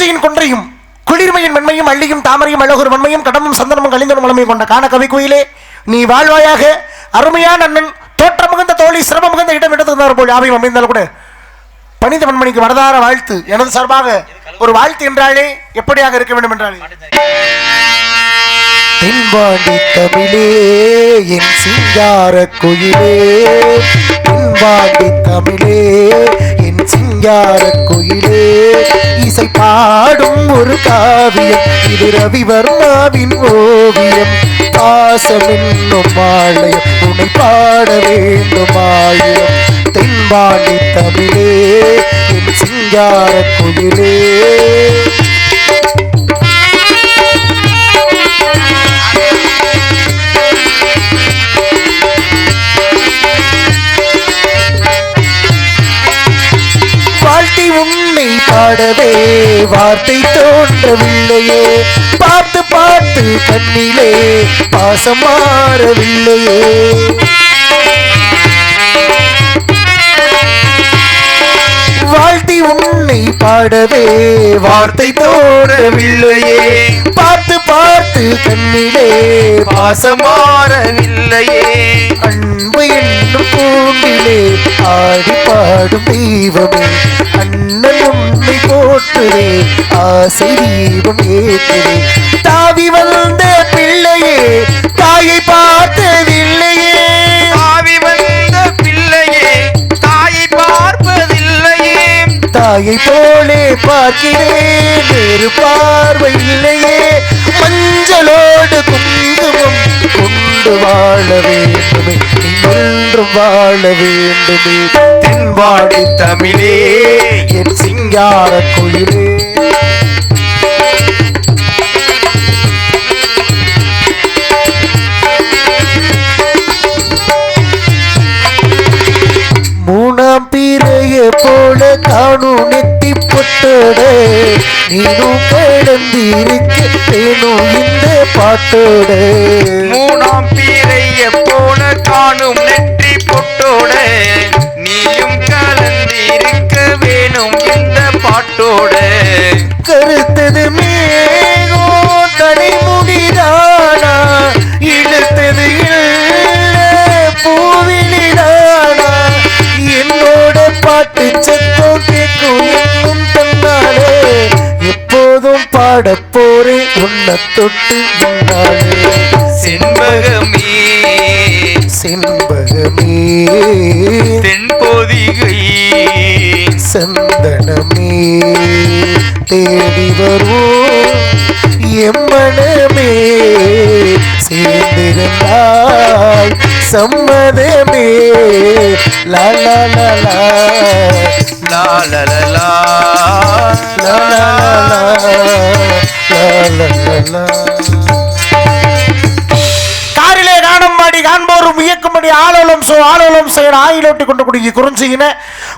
குறிஞ்சியின் கொன்றையும் குளிர்மையின் மென்மையும் அள்ளியும் தாமரையும் அழகுர் வன்மையும் கடமும் சந்தனமும் கலிந்தனும் வளமையும் கொண்ட காண கவி குயிலே நீ வாழ்வாயாக. அருமையான அண்ணன் தோற்றம் மிகுந்த தோழி சிரமம் மிகுந்த இடம் எடுத்துருந்தார் போல் யாவையும் அமைந்தால் கூட பணித மண்மணிக்கு மனதார வாழ்த்து. எனது சார்பாக ஒரு வாழ்த்து என்றாலே எப்படியாக இருக்க வேண்டும் என்றாலே, தென்பாண்டி தமிழே என் சிங்கார குயிலே, தென்பாண்டி தமிழே என் சிங்கார குயிலே, இசை பாடும் ஒரு காவியம் இது ரவிவர்மாவின் ஓவியம், பாசம் என்னும் ஆலயம் உன்னை பாட வேண்டும் ஆயிரம், தென்பாண்டி தமிழே என் சிங்கார குயிலே. உன்னை பாடவே வார்த்தை தோன்றவில்லையே, பார்த்து பார்த்து கண்ணிலே பாசம் மாறவில்லையே, வாழ்த்தி உன்னை பாடவே வார்த்தை தோன்றவில்லையே, பார்த்து பார்த்து கண்ணிலே பாசம் மாறவில்லையே, அன்பு என்னும் பூண்டிலே ஆடி பாடும் தெய்வமே, அண்ணன் உன்னை போற்றுவே ஆசை தீபம் ஏற்றுவே, தாவி வந்த பிள்ளையே தாயை பார்த்ததில்லையே, தாவி வந்த பிள்ளையே தாயை பார்ப்பதில்லையே, தாயை போலே பார்க்கிறேன் வேறு பார்வை இல்லையே, மஞ்சளோடு குங்குமம் கொண்டு வாழ வேண்டுமே நீ என்றும் வாழ வேண்டுமே, தென்பாண்டி தமிழே என் சிங்கார குயிலே. மூணாம் பிறைய போல காணும் நெத்தி பொட்டோட நீனும் கிடந்திருக்க தேனும் இந்த பாட்டோட, மூணாம் பீரைய போல காணும் நெற்றி பொட்டோட நீயும் கலந்திருக்க வேணும் இந்த பாட்டோட, கருத்தது மேகோ தடைமுடிதானா இழுத்தது பூவிலிதானா, என்னோட பாட்டு சத்தம் கேட்கும் என்னும் தன்னாலே எப்போதும் பாட போரே உன்னை தொட்டு முன்னாலே, செண்பகமே செண்பகமே தென்பொதிகை சந்தனமே தேடி வருவோம் எம்மனமே, சேர்ந்திருந்தால் சம்மதமே, லா லா லா லா லா லா லா லா லா லா லா. காரிலே காணும்படி காண்போரும் வியக்கும்படி ஆலோலம் செய்யற ஆயிலோட்டி கொண்டு குடிக்கி குறிஞ்சியின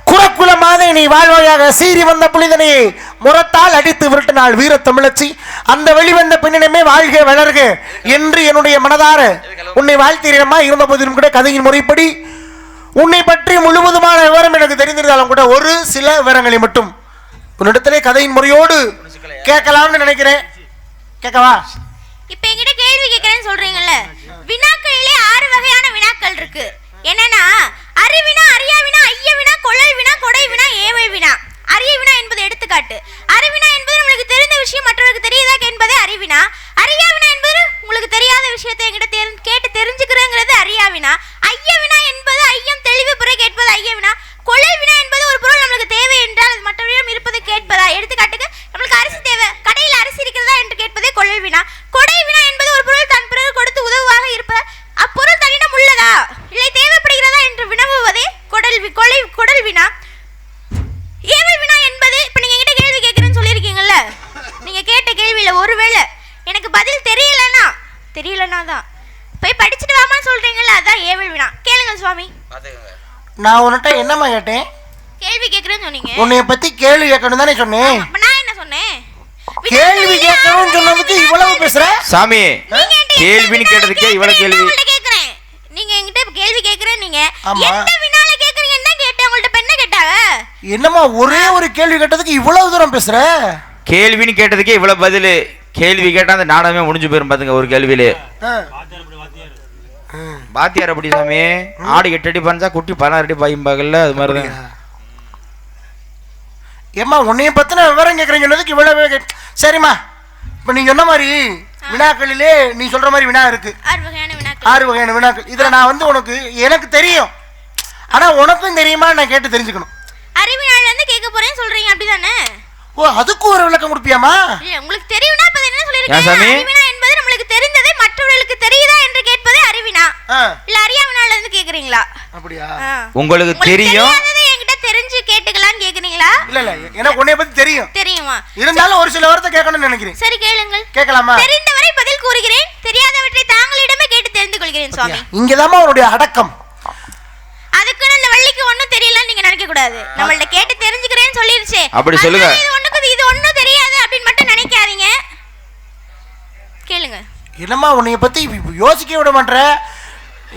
குறக்குலமாக நீ வாழ்வாயாக, சீறி வந்த புனிதனையே முரத்தால் அடித்து விரட்டினாள் வீர தமிழச்சி, அந்த வெளிவந்த பின்னணமே வாழ்க வளர்க என்று என்னுடைய மனதார உன்னை வாழ்த்தீரமா. இருந்த போதிலும் கூட கதையின் முறைப்படி உன்னை பற்றி முழுவதுமான விவரம் எனக்கு தெரிந்திருந்தாலும் கூட ஒரு சில விவரங்களை மட்டும் உன்னிடத்திலே கதையின் முறையோடு கேட்கலாம்னு நினைக்கிறேன். கேட்கவா? இப்ப என்கிட்ட கேள்வி கேட்கறேன்னு சொல்றீங்கல்ல, வினாக்களிலே 6 வகையான வினாக்கள் இருக்கு. என்னன்னா அறிவினா, அறியாவினா, ஐயவினா, கொள்ளல் வினா, கொடை வினா, ஏவல் வினா. அறிய வினா என்பது எடுத்துக்காட்டு. அறிவினா என்பது நம்மளுக்கு தெரிந்த விஷயம் மற்றவருக்கு தெரியாதா என்பதே அறிவினா. அறியாவினா என்பது உங்களுக்கு தெரியாத விஷயத்தை என்கிட்ட கேட்டு தெரிஞ்சுக்கிறேங்கிறது அறியாவினா. ஐயவினா என்பது ஐயம் தெளிவு புற கேட்பது ஐயவினா. கொள்ளல் வினா என்பது ஒரு பொருள் நம்மளுக்கு தேவை என்றால் அது மற்றவரிடம் இருப்பது கேட்பதா. எடுத்துக்காட்டுக்கு நம்மளுக்கு அரிசி தேவை, கடையில் அரிசி இருக்கிறதா என்று கேட்பதே கொள்ளல் வினா. கொடை வினா என்பது ஒரு பொருள் தன் பிறகு கொடுத்து உதவுவாக இருப்பதா, அப்பொருள் தன்னிடம் உள்ளதா இல்லை தேவைப்படுகிறதா என்று வினவுவதே கொடல் வினா. ஏவல் வினா என்பது இப்ப நீங்க என்கிட்ட கேள்வி கேட்கிறேன்னு சொல்லியிருக்கீங்கல்ல, நீங்க கேட்ட கேள்வியில ஒருவேளை எனக்கு பதில் தெரியலனா தான் போய் படிச்சுட்டு வாமான்னு சொல்றீங்கல்ல, அதான் ஏவல் வினா. கேளுங்க சுவாமி. நான் உன்கிட்ட என்னம்மா கேட்டேன்? கேள்வி கேட்கிறேன்னு சொன்னீங்க. உன்னைய பத்தி கேள்வி கேட்கணும் தானே சொன்னேன். அப்ப நான் என்ன சொன்னேன்? கேள்வி கேட்கணும்னு சொன்னதுக்கு இவ்வளவு பேசுற சாமி? கேள்வின்னு கேட்டதுக்கே இவ்வளவு கேள்வி கேக்குறேன். நீங்க என்கிட்ட கேள்வி கேக்குறேன், நீங்க எந்த வினால கேக்குறீங்கன்னு தான் கேட்டேன். உங்கள்ட்ட என்ன கேட்டாங்க? என்னம்மா ஒரே ஒரு கேள்வி கேட்டதுக்கு இவ்வளவு தூரம் பேசுற? கேள்வின்னு கேட்டதுக்கே இவ்வளவு பதில். கேள்வி கேட்டா அந்த நாடகமே முடிஞ்சு போயிரும் பாத்துங்க. ஒரு கேள்வியிலே பாத்தியார் அப்படி சாமி. ஆடு 8 அடி பறிச்சா குட்டி 16 அடி பாயும்பாங்கல்ல, அது மாதிரிதான். ஏம்மா உன்னைய பத்தின விவரம் கேட்குறீங்கன்னதுக்கு இவ்வளவு. சரிம்மா, இப்போ நீ சொன்ன மாதிரி வினாக்களிலே நீ சொல்ற மாதிரி வினா இருக்கு. 6 வகையான வினாக்கள். இதுல நான் வந்து உனக்கு எனக்கு தெரியும், ஆனா உனக்கும் தெரியுமா நான் கேட்டு தெரிஞ்சுக்கணும். அறிவியல்ல இருந்து கேட்க போறேன்னு சொல்றீங்க அப்படிதானே? ஓ, அதுக்கு ஒரு விளக்கம் கொடுப்பியாமா? இல்ல, உங்களுக்கு தெரியும்னா அப்ப என்ன சொல்லிருக்கீங்க? அறிவினா என்பது நம்மளுக்கு தெரிந்ததை மற்றவர்களுக்கு தெரியுதா என்று கேட்பதே அறிவினா. இல்ல அறியாவினால இருந்து கேக்குறீங்களா? அப்படியா? உங்களுக்கு தெரியும் என்கிட்ட தெரிஞ்சு கேட்டுக்கலாம்னு கேக்குறீங்களா? இல்ல இல்ல, எனக்கு உன்னை பத்தி தெரியும். தெரியுமா? இருந்தாலும் ஒரு சில வார்த்தை கேட்கணும்னு நினைக்கிறேன். சரி கேளுங்கள். கேட்கலாமா? தெரிந்தவரை பதில் கூறுகிறேன், தெரியாதவற்றை தாங்களிடமே கேட்டு தெரிந்து கொள்கிறேன் சுவாமி. இங்கதாம்மா உன்னுடைய அடக்கம். அதுக்குன்னு இந்த வள்ளிக்கு ஒண்ணும் தெரியலன்னு நீங்க நினைக்க கூடாது. நம்மள்ட்ட கேட்டு தெரிஞ்சுக்கிறேன்னு சொல்லிருச்சு. அப்படி சொல்லுங்க. இது ஒண்ணும் தெரியாது அப்படின்னு மட்டும் நினைக்காதீங்க. கேளுங்க. என்னம்மா உன்னைய பத்தி யோசிக்க விட மாட்டேற?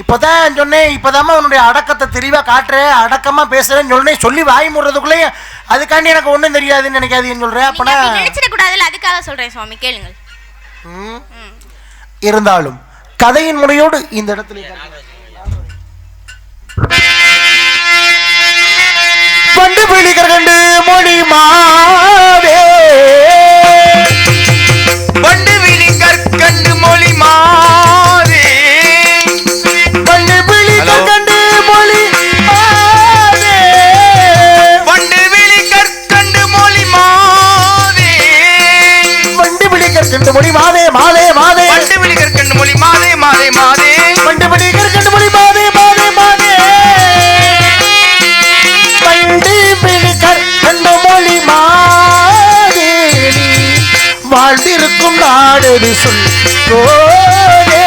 இப்பதான் சொன்னேன், இப்பதாம்மா உன்னுடைய அடக்கத்தை தெளிவா காட்டுற, அடக்கமா பேசுறேன்னு சொன்னேன். சொல்லி வாய் முடுறதுக்குள்ளே அதுக்காண்டி எனக்கு ஒண்ணும் தெரியாதுன்னு நினைக்காதுன்னு சொல்றேன். அப்பனா நினைச்சிட கூடாதுல்ல, அதுக்காக சொல்றேன் சுவாமி. கேளுங்கள். இருந்தாலும் கதையின் முறையோடு இந்த இடத்துல பண்டு பிடிக்கண்டு மொழி மாவே, பண்டு விழி கற்கண்டு மொழி மாவே, பண்டு பிடிக்கண்டு மொழி மாவே, பண்டு விழி கற்கண்டு மொழி மாவே, பண்டு பிடிக்கண்டு மொழி மாவே மாவே மாவே, பண்டு விழி கற்கண்டு மொழி மாதே மாதே மாதே, பண்டு பிடிக்கண்டு மொழி மாவே மாவே மாவே, பண்டு பிடிக்கண்டு மொழி மாவே, வாழ்ந்திருக்கும் நாடு சொல் கோடே.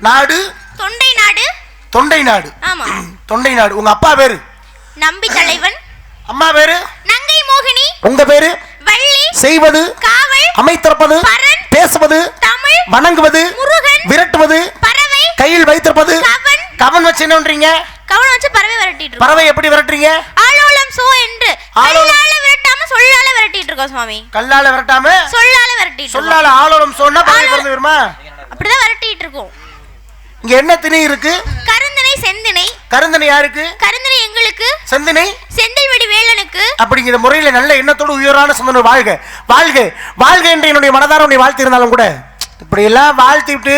நாடு தொண்டை நாடு. தொண்டை நாடு. ஆமா, தொண்டை நாடு. உங்க அப்பா பேரு? நம்பி தலைவன். அம்மா பேரு? நங்கை மோகினி. உங்க பேரு? வள்ளி. செய்வது, காவல், அமைத்திருப்பது, பரன், பேசுவது, தமிழ், வணங்குவது, முருகன், விரட்டுவது, பறவை, கையில் வைத்திருப்பது. கவன். கவன் வச்சு என்னன்றீங்க? கவனம் வச்சு பறவை விரட்டிட்டு இருக்கோம். பறவை எப்படி விரட்டுறீங்க? ஆலோலம் சோ என்று கல்லால விரட்டாம சொல்லால விரட்டிட்டு இருக்கோம் சுவாமி. கல்லால விரட்டாம சொல்லால விரட்டிட்டு சொல்லால ஆலோலம் சொன்னா பறவை பறந்து வருமா? அப்படிதான் விரட்டிட்டு இருக்கோம். இங்க என்ன திணை இருக்கு? கருந்தனை செந்தினை. கருந்தனை யாருக்கு? கருந்தனை எங்களுக்கு. செந்தினை செந்தில்வடி வேலனுக்கு. அப்படிங்கிற முறையில நல்ல எண்ணத்தோடு உயரான சிந்தனை வாழ்க வாழ்க வாழ்க என்று என்னுடைய மனதார உன்னை வாழ்த்தி இருந்தாலும் கூட இப்படி எல்லாம் வாழ்த்திட்டு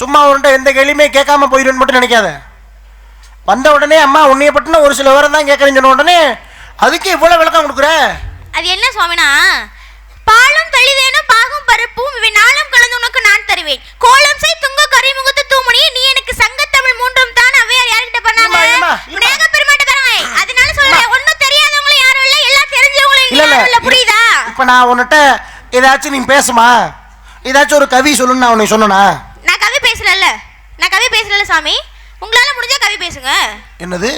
சும்மா உன்ட்ட எந்த கேள்வியுமே கேட்காம போயிடுன்னு மட்டும் நினைக்காத. வந்த உடனே அம்மா உன்னைய பற்றின ஒரு சில விவரம் தான் கேட்கறேன்னு சொன்ன உடனே அதுக்கு இவ்வளவு விளக்கம் கொடுக்குற. அது என்ன சுவாமினா, பாலும் தெளிதேனும் பாகும் பருப்பும் இவை நாளும் கலந்து உனக்கு நான் தருவேன். கோலம் செய் துங்க கரிமுகத்து தூமணியே நீ எனக்கு சங்கத்தமிழ் மூன்றும் தான் அவையார் யார்கிட்ட பண்ணாங்க? விநாயக பெருமாட்ட தரவேன். அதனால சொல்றேன், ஒண்ணும் தெரியாதவங்கள யாரும் இல்ல, எல்லாம் தெரிஞ்சவங்களும் இல்ல. புரியுதா? இப்ப நான் உன்கிட்ட ஏதாச்சும் நீ பேசுமா, ஏதாச்சும் ஒரு கவி சொல்லுன்னு நான் உன்னை சொன்னா? நான் கவி பேசல சாமி. உங்களால முடிஞ்சா கவி பேசுங்க. என்னது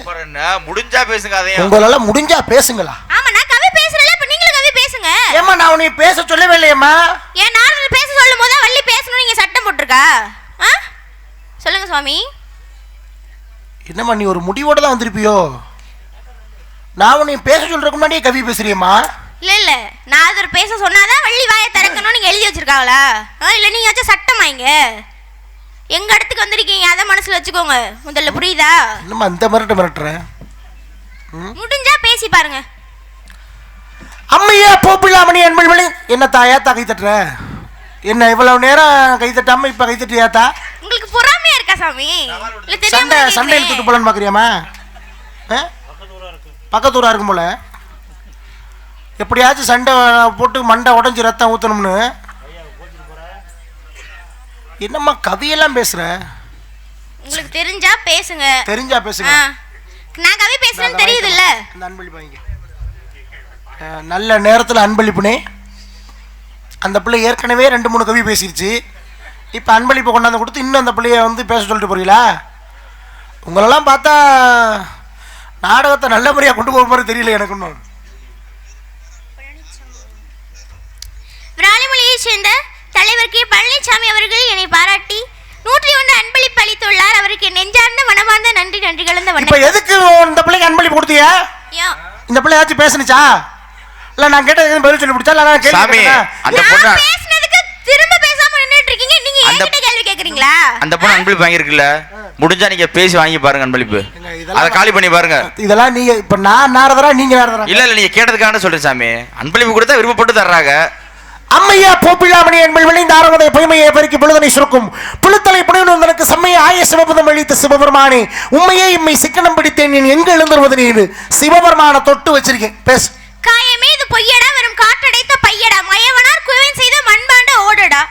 முடிஞ்சா பேசுங்க? அதையும் உங்களால முடிஞ்சா பேசுங்களா? ஆமா, நான் கவி பேசல, இப்ப நீங்களும் கவி பேசுங்க. ஏமா நான் உன்னை பேச சொல்லவே இல்லையம்மா. ஏன் நாரதர் பேச சொல்லும் போது வள்ளி பேசணும் நீங்க சட்டம் போட்டுருக்கா? சொல்லுங்க சுவாமி. என்னம்மா நீ ஒரு முடிவோட தான் வந்திருப்பியோ? நான் உன்னை பேச சொல்றதுக்கு முன்னாடியே கவி பேசுறியம்மா? இல்ல நாரதர் பேச சொன்னாதான் வள்ளி வாயை திறக்கணும் நீங்க எழுதி வச்சிருக்காங்களா? இல்ல நீங்க வச்ச சட்டமாங்க. எங்க இடத்துக்கு வந்திருக்கீங்க, அதை மனசுல வச்சுக்கோங்க முதல்ல. புரியுதா? என்னம்மா இந்த மிரட்டுற? முடிஞ்சா பேசி பாருங்க. அம்மையா போப்பில்லாமணி அன்பழி என்ன தாயாத்தா கை தட்டுற? என்ன இவ்வளவு நேரம் கை தட்டாம இப்ப கை தட்டியாத்தா? உங்களுக்கு பொறாமையா இருக்கா சாமி? சண்டை சண்டை இழுத்துட்டு போலன்னு பாக்குறியாமா? பக்கத்தூரா இருக்கும் போல. எப்படியாச்சும் சண்டை போட்டு மண்டை உடஞ்சி ரத்தம் ஊத்தணும்னு. என்னம்மா கவியெல்லாம் பேசுற? உங்களுக்கு தெரிஞ்சா பேசுங்க. தெரிஞ்சா பேசுங்க. நான் கவி பேசுறேன்னு தெரியுது இல்ல? இந்த அன்பளிப்பு வாங்க. நல்ல நேரத்தில் அன்பளிப்புனே. அந்த பிள்ளை ஏற்கனவே 2-3 கவி பேசிருச்சு. இப்போ அன்பளிப்பை கொண்டாந்து கொடுத்து இன்னும் அந்த பிள்ளைய வந்து பேச சொல்லிட்டு போறீங்களா? உங்களெல்லாம் பார்த்தா நாடகத்தை நல்ல முறையா கொண்டு போக மாதிரி தெரியல எனக்கு இன்னும். விராலிமொழியை சேர்ந்த தலைவர் கே பழனிசாமி அவர்கள் என்னை பாராட்டி 101 அன்பளிப்பு அளித்துள்ளார். அவருக்கு நெஞ்சார்ந்த மனமார்ந்த நன்றி கலந்த இப்ப வணக்கம். எதுக்கு இந்த பிள்ளைக்கு அன்பளிப்பு கொடுத்தீங்க? இந்த பிள்ளை ஏதாச்சும் பேசுனுச்சா? இல்ல நான் கேட்டதுக்கு பதில் சொல்லி பிடிச்சா? இல்ல நான் சாமி கேள்வி அந்த பொண்ணு நான் பேசுனதுக்கு திரும்ப பேசாம நின்னுட்டு இருக்கீங்க. நீங்க என்கிட்ட கேள்வி கேக்குறீங்களா? அந்த பொண்ணு அன்பளிப்பு வாங்கியிருக்குல்ல, முடிஞ்சா நீங்க பேசி வாங்கி பாருங்க அன்பளிப்பு. அதை காலி பண்ணி பாருங்க. இதெல்லாம் நீங்க இப்ப நான் நாரதரா நீங்க நாரதரா? இல்ல இல்ல நீங்க கேட்டதுக்கான சொல்றேன் சாமி. அன்பளிப்பு கொடுத்தா விருப்பப்பட்டு தர்றாங்க. அம்மையா போப்பில்லாமணி என்பள் விளைந்த ஆரவதை பொய்மையை பெருக்கி பொழுதனை சுருக்கும் புழுத்தலை புனைவனுக்கு செம்மையை ஆய சிவபதம் அளித்த சிவபெருமானே உண்மையே இம்மை சிக்கனம் பிடித்தேன் நீ எங்க எழுந்துருவது நீ சிவபெருமான தொட்டு வச்சிருக்கேன். பேசு. காயமே இது பொய்யடா வரும் காற்றடைத்த பையடா மயவனார் குவன் செய்த மண்பாண்ட ஓடடா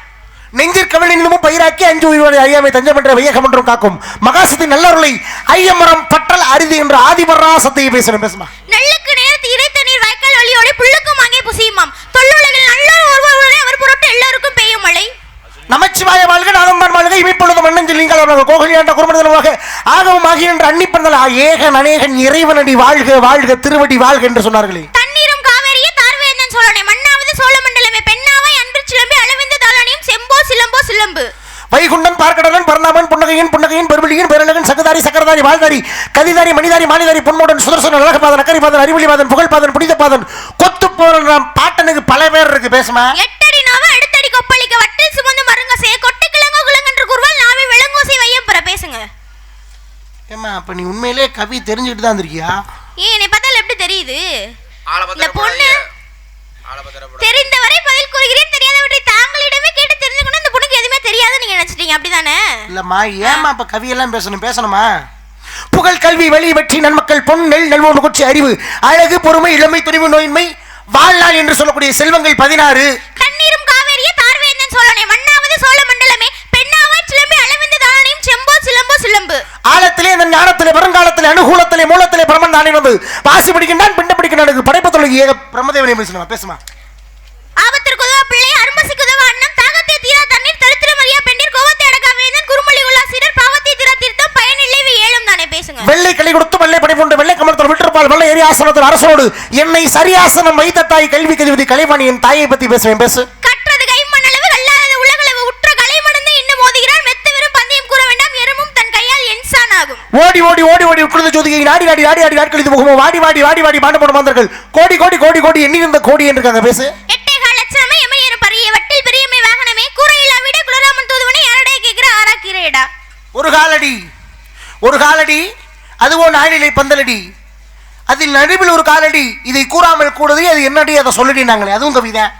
நெஞ்சிற்கவலினும் பயிராக்கி அஞ்சு உயிரோடு அறியாமை தஞ்சம் என்ற வையகம் என்றும் காக்கும் மகாசத்தின் நல்லருளை ஐயமரம் பற்றல் அரிது என்ற ஆதிபராசத்தை பேசணும். பேசுமா. நல்லுக்கு நேரத்து இறைத்த நீர் வாய்க்கால் வழியோடு புல்லுக்கும் அங்கே புசியுமாம் தொல்லுலகில் நல்ல ஒருவருடைய அவர் பொருட்டு எல்லாருக்கும் பெய்யும் மழை. நமச்சிவாய வாழ்க நாதம்தான் வாழ்க இமைப்பொழுது மன்னஞ்சில் நீங்கள் அவர்கள் கோகலியாண்ட குருமனிதனமாக ஆகவும் ஆகிய என்று அன்னிப்பந்தல் ஏகன் அநேகன் இறைவனடி வாழ்க வாழ்க திருவடி வாழ்க என்று சொன்னார்களே. தண்ணீரும் காவேரியே தார்வேந்தன் சோழனை மண்ணாவது சோழமண்டலமே பெண்ணாவை அன்று சிலம்பி அளவிந்த தாளனையும் செம்போ சிலம்போ சிலம்பு வைகுண்டன் பார்க்கடலன் பர்ணாமன் புன்னகையின் பெருவெளியின் பேரழகன் சகதாரி சக்கரதாரி வாழ்தாரி கதிதாரி மணிதாரி மாணிதாரி பொன்மோடன் சுதர்சன அழகபாதன் அக்கரிபாதன் அறிவொளிபாதன் புகழ்பாதன் புனிதபாதன் கொத்து போற பாட்டனுக்கு பல பேர் இருக்கு. பேசுமா. எட்டடி நாவ அடுத்தடி கொப்பளிக்க வட்டில் சுமந்து மருங்க சே கொட்டு கிழங்கோ கிழங்கன்று குருவால் நாவை விளங்கோசை வையப்புற பேசுங்க. ஏமா அப்ப நீ உண்மையிலே கவி தெரிஞ்சுக்கிட்டு தான் இருக்கியா? ஏன் என்னை பார்த்தால் எப்படி தெரியுது? இந்த பொண்ணு தெரிந்தவரை பதில் கூறுகிறேன் தெரியாதவற்றை தாங்களிடமே கேட்டு தெரிஞ்சுக்கணும். இந்த பொண்ணுக்கு எதுவுமே தெரியாதுன்னு நீங்க நினைச்சிட்டீங்க அப்படிதானே? இல்லம்மா ஏமா அப்ப கவியெல்லாம் பேசணுமா? புகழ் கல்வி வழி வெற்றி நன்மக்கள் பொன் நெல் நல்வோடு கொச்சி அறிவு அழகு பொறுமை இளமை துணிவு நோயின்மை வாழ்நாள் என்று சொல்லக்கூடிய செல்வங்கள் 16 தண்ணீரும் காவேரியே தார்வேந்தன் சோழனை மண்ணாவது சோழ மண்டலமே பெண்ணாவாய் சிலம்பி அளவிந்த தாளனையும் செம்போ சிலம்போ சிலம்பு ஆழத்திலே அந்த ஞானத்திலே வருங்காலத்திலே அனுகூலத்திலே மூலத்திலே பிரமன் தானே வந்து வாசி பிடிக்கின்றான் பிண்ட பிடிக்கின்றான் படைப்பத்தொழுகி ஏக பிரமதேவனை பேசணுமா. பேசுமா. ஆபத்திற்கு உதவ பிள்ளை அரும்பசிக்கு உதவ அண்ணம் தாகத்தை தீரா தண்ணீர் தரித்திர மரியா பெண்ணீர் கோவத்தை அடக்க வேந்தன் குருமொழி உல்லாசிரியர் பாவத்தை தீரா தீர்த்தம் பயனில்லை ஏழும் தானே. பேசுங்க. வெள்ளை களி கொடுத்து வெள்ளை படை கொண்டு வெள்ளை கமலத்தில் விட்டிருப்பால் வெள்ளை ஏறி ஆசனத்தில் அரசோடு என்னை சரியாசனம் வைத்த தாய் கல்வி கதிபதி கலைவாணி என் தாயை பத்தி பேசுவேன். பேசு. கற்றது கைமண்ணளவு கல்லாதது உலகளவு உற்ற கலைமணந்து இன்னும் மோதுகிறார் மெத்த வெறும் பந்தயம் கூற வேண்டாம் எறும்பும் தன் கையால் என்சான் ஆகும். ஓடி ஓடி ஓடி ஓடி உட்குழுந்த ஜோதியை நாடி நாடி நாடி நாடி நாட்கள் போகும் வாடி வாடி வாடி வாடி பாண்டு போன மாந்தர்கள் கோடி கோடி கோடி கோடி எண்ணிருந்த கோடி என்று இருக்காங்க. பேசு. எட்டேகால் லட்சமே எமையேறும் பரிய வட்டில் பெரியமை வாகனமே கூரையில்லா விட குலராமன் தூதுவனை யாரடை கேட்கிற ஆராக்கிறேடா. ஒரு காலடி அதுவோ நாளிலை பந்தலடி அதில் நடுவில் ஒரு காலடி இதை கூறாமல் கூடுது அது என்னடி அதை சொல்லிடினாங்களே அதுவும் கவிதான்.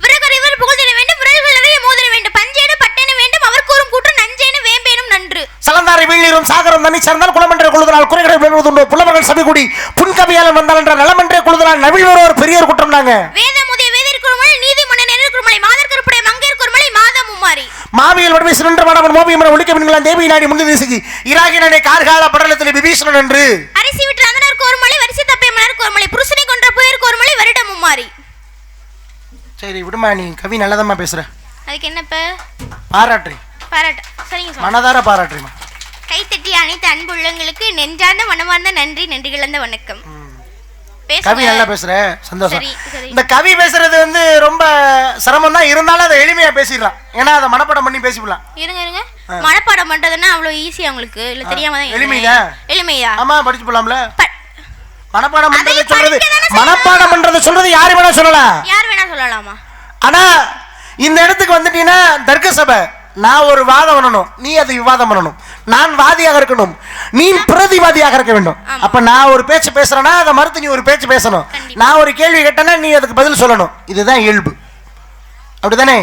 விரகரிவர் புகழ்திட வேண்டும் விரல்கள் நிறைய மோதிர வேண்டும் பஞ்சேடு பட்டேனு வேண்டும் அவர் கூறும் கூற்று நஞ்சேனு வேம்பேனும் நன்று சலந்தாரை வீழ்நீரும் சாகரம் தண்ணி சேர்ந்தால் குளமன்றே குழுதனால் குறைகளை பெறுவதுண்டோ புலவர்கள் சபை கூடி புன்கவியாளன் வந்தால் என்ற நலமன்றே குழுதனால் நவில் வருவோர் பெரியோர் குற்றம் நாங்க வேதமுதிய வேதிர் குருமலை நீதிமன்ற நெருர் குருமலை மாதர் கருப்புடைய மங்கேர் குருமலை மாதம் மும்மாரி மாவியல் வடமை சிறந்த மாணவன் மோபியம் ஒழிக்க பெண்களான் தேவி நாடி முந்தி தேசிக்கு இராகி நாடே கார்கால படலத்தில் விபீஷணன் என்று அரிசி விட்டு அதனர் கோர்மலை வரிசை தப்பை மலர் கோர்மலை புருஷனை கொன்ற புயர் கோர்மலை வருடம் மும்மாரி. சரி விடுமா நீ கவி நல்லதமா பேசுற அதுக்கு என்னப்ப பாராட்டு சரிங்க மனதார பாராட்டுமா. கைத்தட்டி அனைத்து அன்பு உள்ளங்களுக்கு நெஞ்சார்ந்த மனமார்ந்த நன்றி கலந்த வணக்கம். கவி நல்லா பேசுற சந்தோஷம். சரி. இந்த கவி பேசுறது வந்து ரொம்ப சிரமம் தான் இருந்தாலும் அதை எளிமையா பேசிடலாம். ஏன்னா அதை மனப்பாடம் பண்ணி பேசிடலாம். இருங்க மனப்பாடம் பண்றதுன்னா அவ்வளவு ஈஸியா உங்களுக்கு இல்ல தெரியாம தான் எளிமையா ஆமா படிச்சு போலாம்ல. மனப்பாடம் பண்றது சொல்றது யாரு வேணா சொல்லலாமா. ஆனா இந்த இடத்துக்கு வந்துட்டீங்கன்னா தர்க்க சபை நான் ஒரு வாதம் பண்ணணும் நீ அதை விவாதம் பண்ணணும் நான் வாதியாக இருக்கணும் நீ பிரதிவாதியாக இருக்க வேண்டும். அப்ப நான் ஒரு பேச்சு பேசுறேன்னா அதை மறுத்து நீ ஒரு பேச்சு பேசணும். நான் ஒரு கேள்வி கேட்டேன்னா நீ அதுக்கு பதில் சொல்லணும். இதுதான் இயல்பு அப்படிதானே.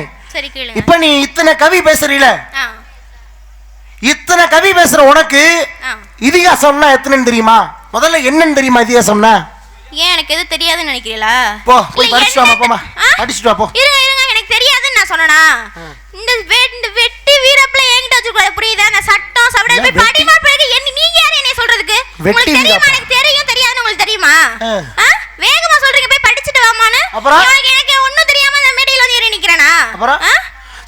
இப்ப நீ இத்தனை கவி பேசுறீல இத்தனை கவி பேசுற உனக்கு இதிகாசம்னா எத்தனைன்னு தெரியுமா? முதல்ல என்னன்னு தெரியுமா இதிகாசம்னா? ஏன் எனக்கு எது தெரியாதுன்னு நினைக்கிறீங்களா? போ போய் படிச்சுட்டு வா போமா படிச்சுட்டு வா போ. இருங்க எனக்கு தெரியாதுன்னு நான் சொன்னனா? இந்த வெட்டி வீரப்ல என்கிட்ட வச்சுக்கூடாது புரியுதா? நான் சட்டம் சவடல் போய் படிமா பிறகு நீங்க யார் என்ன சொல்றதுக்கு? உங்களுக்கு தெரியுமா? எனக்கு தெரியும் தெரியாதுன்னு உங்களுக்கு தெரியுமா? வேகமா சொல்றீங்க போய் படிச்சிட்டு வாமான்னு. எனக்கு ஒண்ணும் தெரியாம அந்த மேடையில வந்து ஏறி நிக்கிறேனா? அப்புறம்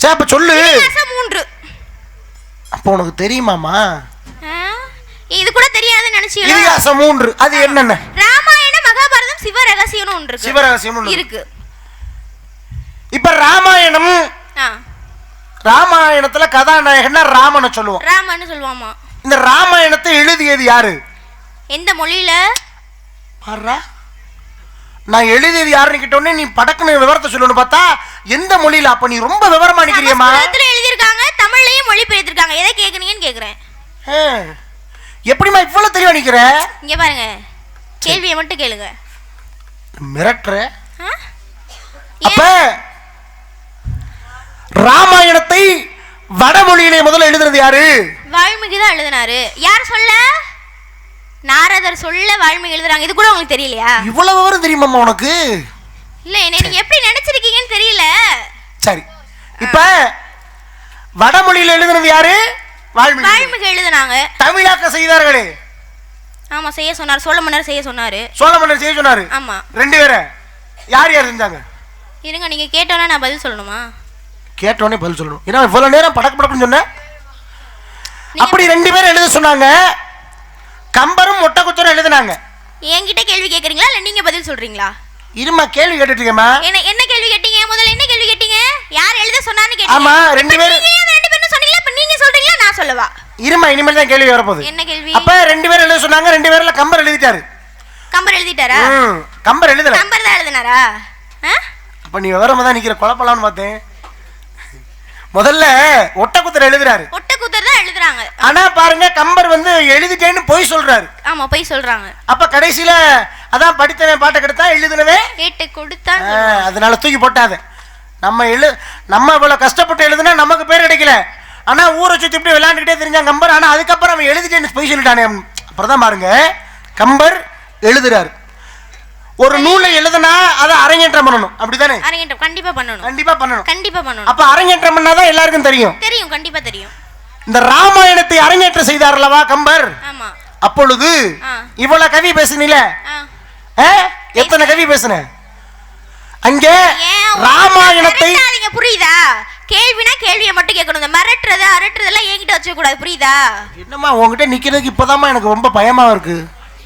சரி அப்ப சொல்லு. இதிகாசம் 3. அப்ப உனக்கு தெரியுமாமா? இது கூட தெரியாது. நிகழ்ச்சிகள் இதிகாசம் 3 அது என்னென்ன? ராமாயணம் மகாபாரதம் சிவ ரகசியம்னு ஒன்று இருக்கு. சிவ ரகசியம் இருக்கு. இப்ப ராமாயணம், ராமாயணத்துல கதாநாயகன்னா ராமனை சொல்லுவோம். ராமன்னு சொல்லுவாமா. இந்த ராமாயணத்தை எழுதியது யாரு? எந்த மொழியில? பாருடா, நான் எழுதியது யாருன்னு கேட்டோடனே நீ படக்குன்னு விவரத்தை சொல்லணும்னு பார்த்தா எந்த மொழியில? அப்ப நீ ரொம்ப விவரமா நிக்கிறியம்மா. சமஸ்கிருதத்துல எழுதிருக்காங்க, தமிழ்லயும் மொழி பெயர்த்திருக்காங்க. எதை கேக்குறீங்கன்னு கேக்குறேன். எப்படிமா இவ்வளவு தெளிவா நிக்கிற? இங்க பாருங்க, கேள்வியை மட்டும் கேளுங்க. மிரட்டுற. அப்ப ராமாயணத்தை வடமொழியிலே முதல்ல எழுதுனது யாரு? வால்மீகி தான் எழுதினாரு. யார் சொல்ல? நாரதர் சொல்ல வால்மீகி எழுதுறாங்க. இது கூட உங்களுக்கு தெரியலையா? இவ்வளவு விவரம் தெரியுமாம்மா உனக்கு? இல்ல, நீங்க எப்படி நினைச்சிருக்கீங்கன்னு தெரியல. சரி, இப்ப வடமொழியில எழுதுனது யாரு? வால்மீகி எழுதுனாங்க. தமிழாக்க செய்தார்களே. ஆமா, செய்ய சொன்னார். சோழ மன்னர் செய்ய சொன்னாரு. சோழ மன்னர் செய்ய சொன்னாரு. ஆமா. 2 பேரை யார் யார் செஞ்சாங்க? இருங்க, நீங்க கேட்டோன்னா நான் பதில் சொல்லணுமா? கேட்டோன்னே பதில் சொல்லணும். ஏன்னா இவ்வளவு நேரம் படக்கு படக்குன்னு சொன்ன. அப்படி 2 பேரும் எழுத சொன்னாங்க. கம்பரும் ஒட்டக்குத்தரும் எழுதினாங்க. என்கிட்ட கேள்வி கேக்குறீங்களா இல்ல நீங்க பதில் சொல்றீங்களா? இருமா, கேள்வி கேட்டுட்டு இருக்கேம்மா. என்ன கேள்வி கேட்டீங்க? முதல்ல என்ன கேள்வி கேட்டீங்க? யார் எழுத சொன்னான்னு கேட்டீங்க. ஆமா, 2 பேரும். நீங்க 2 பேரும் சொன்னீங்களா? இப்ப நீங்க சொல்றீங்களா நான் சொல்லவா? இருமா, இனிமேல் தான் கேள்வி வரப்போகுது. என்ன கேள்வி? அப்ப 2 பேரும் எழுத சொன்னாங்க. 2 பேர்ல கம்பர் எழுதிட்டாரு. கம்பர் எழுதிட்டாரா? கம்பர் எழுதல. கம்பர் தான் எழுதினாரா? அப்ப நீ விவரமா தான் நிக்கிற, குழப்பலாம்னு பார்த்தேன். முதல்ல ஒட்டக்குத்தர் எழுதுறாரு. ஒட்டக்குத்தர் தான் எழுதுறாங்க. ஆனா பாருங்க, கம்பர் வந்து எழுதிட்டேன்னு பொய் சொல்றாரு. ஆமா, பொய் சொல்றாங்க. அப்ப கடைசியில அதான் படித்தவன் பாட்டை கெடுத்தா எழுதுனவே கேட்டு கொடுத்தா. அதனால தூக்கி போட்டாத. நம்ம இவ்வளவு கஷ்டப்பட்டு எழுதுனா நமக்கு பேர் கிடைக்கல. ஆனா ஊரை சுத்தி இப்படி விளையாண்டுக்கிட்டே தெரிஞ்சான் கம்பர். ஆனா அதுக்கப்புறம் அவன் எழுதிட்டேன்னு பொய் சொல்லிட்டானே. அப்புறம் பாருங்க, கம்பர் எழுதுறாரு. ஒரு நூலை எழுதுனா அதை அரங்கேற்றம் பண்ணணும், அப்படித்தானே? அரங்கேற்றம் கண்டிப்பா பண்ணணும். கண்டிப்பா பண்ணணும். கண்டிப்பா பண்ணணும். அப்ப அரங்கேற்றம் பண்ணாதான் எல்லாருக்கும் தெரியும். தெரியும், கண்டிப்பா தெரியும். இந்த ராமாயணத்தை அரங்கேற்றம் செய்தார் அல்லவா கம்பர்? ஆமா. அப்பொழுது இவ்வளவு கவி பேசுனில, எத்தனை கவி பேசுன அங்கே? ராமாயணத்தை புரியுதா? கேள்வினா கேள்வியை மட்டும் கேட்கணும். இந்த மிரட்டுறது அரட்டுறதெல்லாம் என்கிட்ட வச்சுக்க கூடாது, புரியுதா? என்னம்மா உங்ககிட்ட நிக்கிறதுக்கு இப்பதாம்மா எனக்கு ரொம்ப பயமா இருக்கு.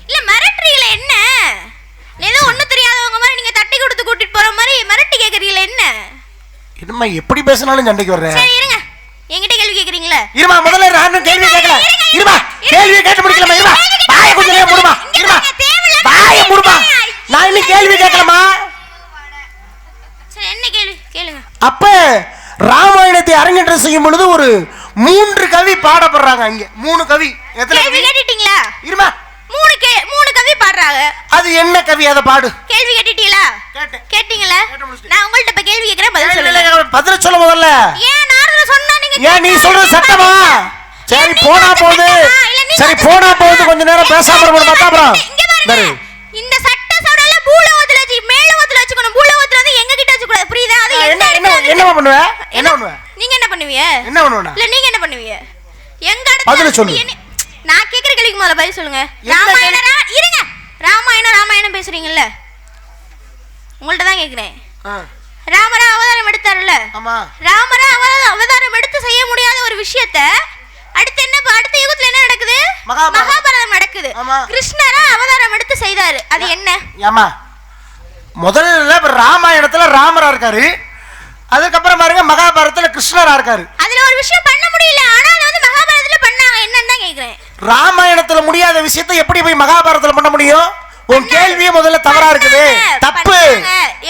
இல்ல, மிரட்டுறீங்களே என்ன? ஏதோ ஒண்ணு தெரியாதவங்க மாதிரி நீங்க தட்டி கொடுத்து கூட்டிட்டு போற மாதிரி மிரட்டி கேக்குறீங்களே என்ன? என்னம்மா எப்படி பேசினாலும் சண்டைக்கு வர்றேன். சரி இருங்க, என்கிட்ட கேள்வி கேக்குறீங்களா? இருமா, முதல்ல நானும் கேள்வி கேட்கல. இருமா, கேள்வியை கேட்டு முடிக்கலாமா? இருமா, வாயை கொஞ்சம் நேரம் மூடுமா. இருமா, வாயை மூடுமா. நான் இன்னும் கேள்வி கேட்கலாமா? சரி, என்ன கேள்வி கேளுங்க. அப்ப ராமாயணத்தை அரங்கேற்றம் செய்யும் பொழுது ஒரு 3 கவி பாடப்படுறாங்க. அங்க 3 கவி. எத்தனை கவி கேட்டிட்டீங்களா? இருமா, 3 கவி பாடுறாங்க. அது என்ன கவி? அதை பாடு. கேள்வி கேட்டிட்டீங்களா? கேட்டீங்களா? நான் உங்கள்ட்ட இப்ப கேள்வி கேக்குறேன், பதில் சொல்லுங்க. பதில் சொல்ல முதல்ல. ஏன் நாரதர் சொன்னா நீங்க? ஏன் நீ சொல்றது சட்டமா? சரி போனா போகுது. சரி போனா போகுது, கொஞ்ச நேரம் பேசாம இருக்கணும். பார்த்தா அப்புறம் இந்த சட்ட சடல பூலோகத்துல வச்சு மேலோகத்துல வச்சுக்கணும். பூலோகத்துல வந்து எங்க கிட்ட வச்சு கூடாது, புரியுதா? அது என்ன பண்ணுவ? என்ன பண்ணுவ? நீங்க என்ன பண்ணுவீங்க? என்ன பண்ணுவ? இல்ல நீங்க என்ன பண்ணுவீங்க? எங்க அடுத்து பதில் சொல்லு. நான் கேக்குற கேள்விக்கு முதல்ல பதில் சொல்லுங்க. ராமாயணம் இருங்க, ராமாயணம் பேசுறீங்கல்ல, உங்கள்ட்ட தான் கேக்குறேன். ராமரா அவதாரம் எடுத்தாருல்ல, ராமரா அவதாரம் எடுத்து செய்ய முடியாத ஒரு விஷயத்த அடுத்து அடுத்த யுகத்துல என்ன நடக்குது? மகாபாரதம் நடக்குது. கிருஷ்ணரா அவதாரம் எடுத்து செய்தாரு, அது என்ன? ஏமா முதல்ல ராமாயணத்துல ராமரா இருக்காரு, அதுக்கப்புறம் பாருங்க மகாபாரதத்துல கிருஷ்ணரா இருக்காரு. அதுல ஒரு விஷயம் பண்ண முடியல, ஆனா அது வந்து மகாபாரதத்துல பண்ணாங்க. என்னன்னு தான் கேக்குறேன். ராமாயணத்துல முடியாத விஷயத்தை எப்படி போய் மகாபாரதத்துல பண்ண முடியும்? உன் கேள்வியே முதல்ல தவறா இருக்குது. தப்பு,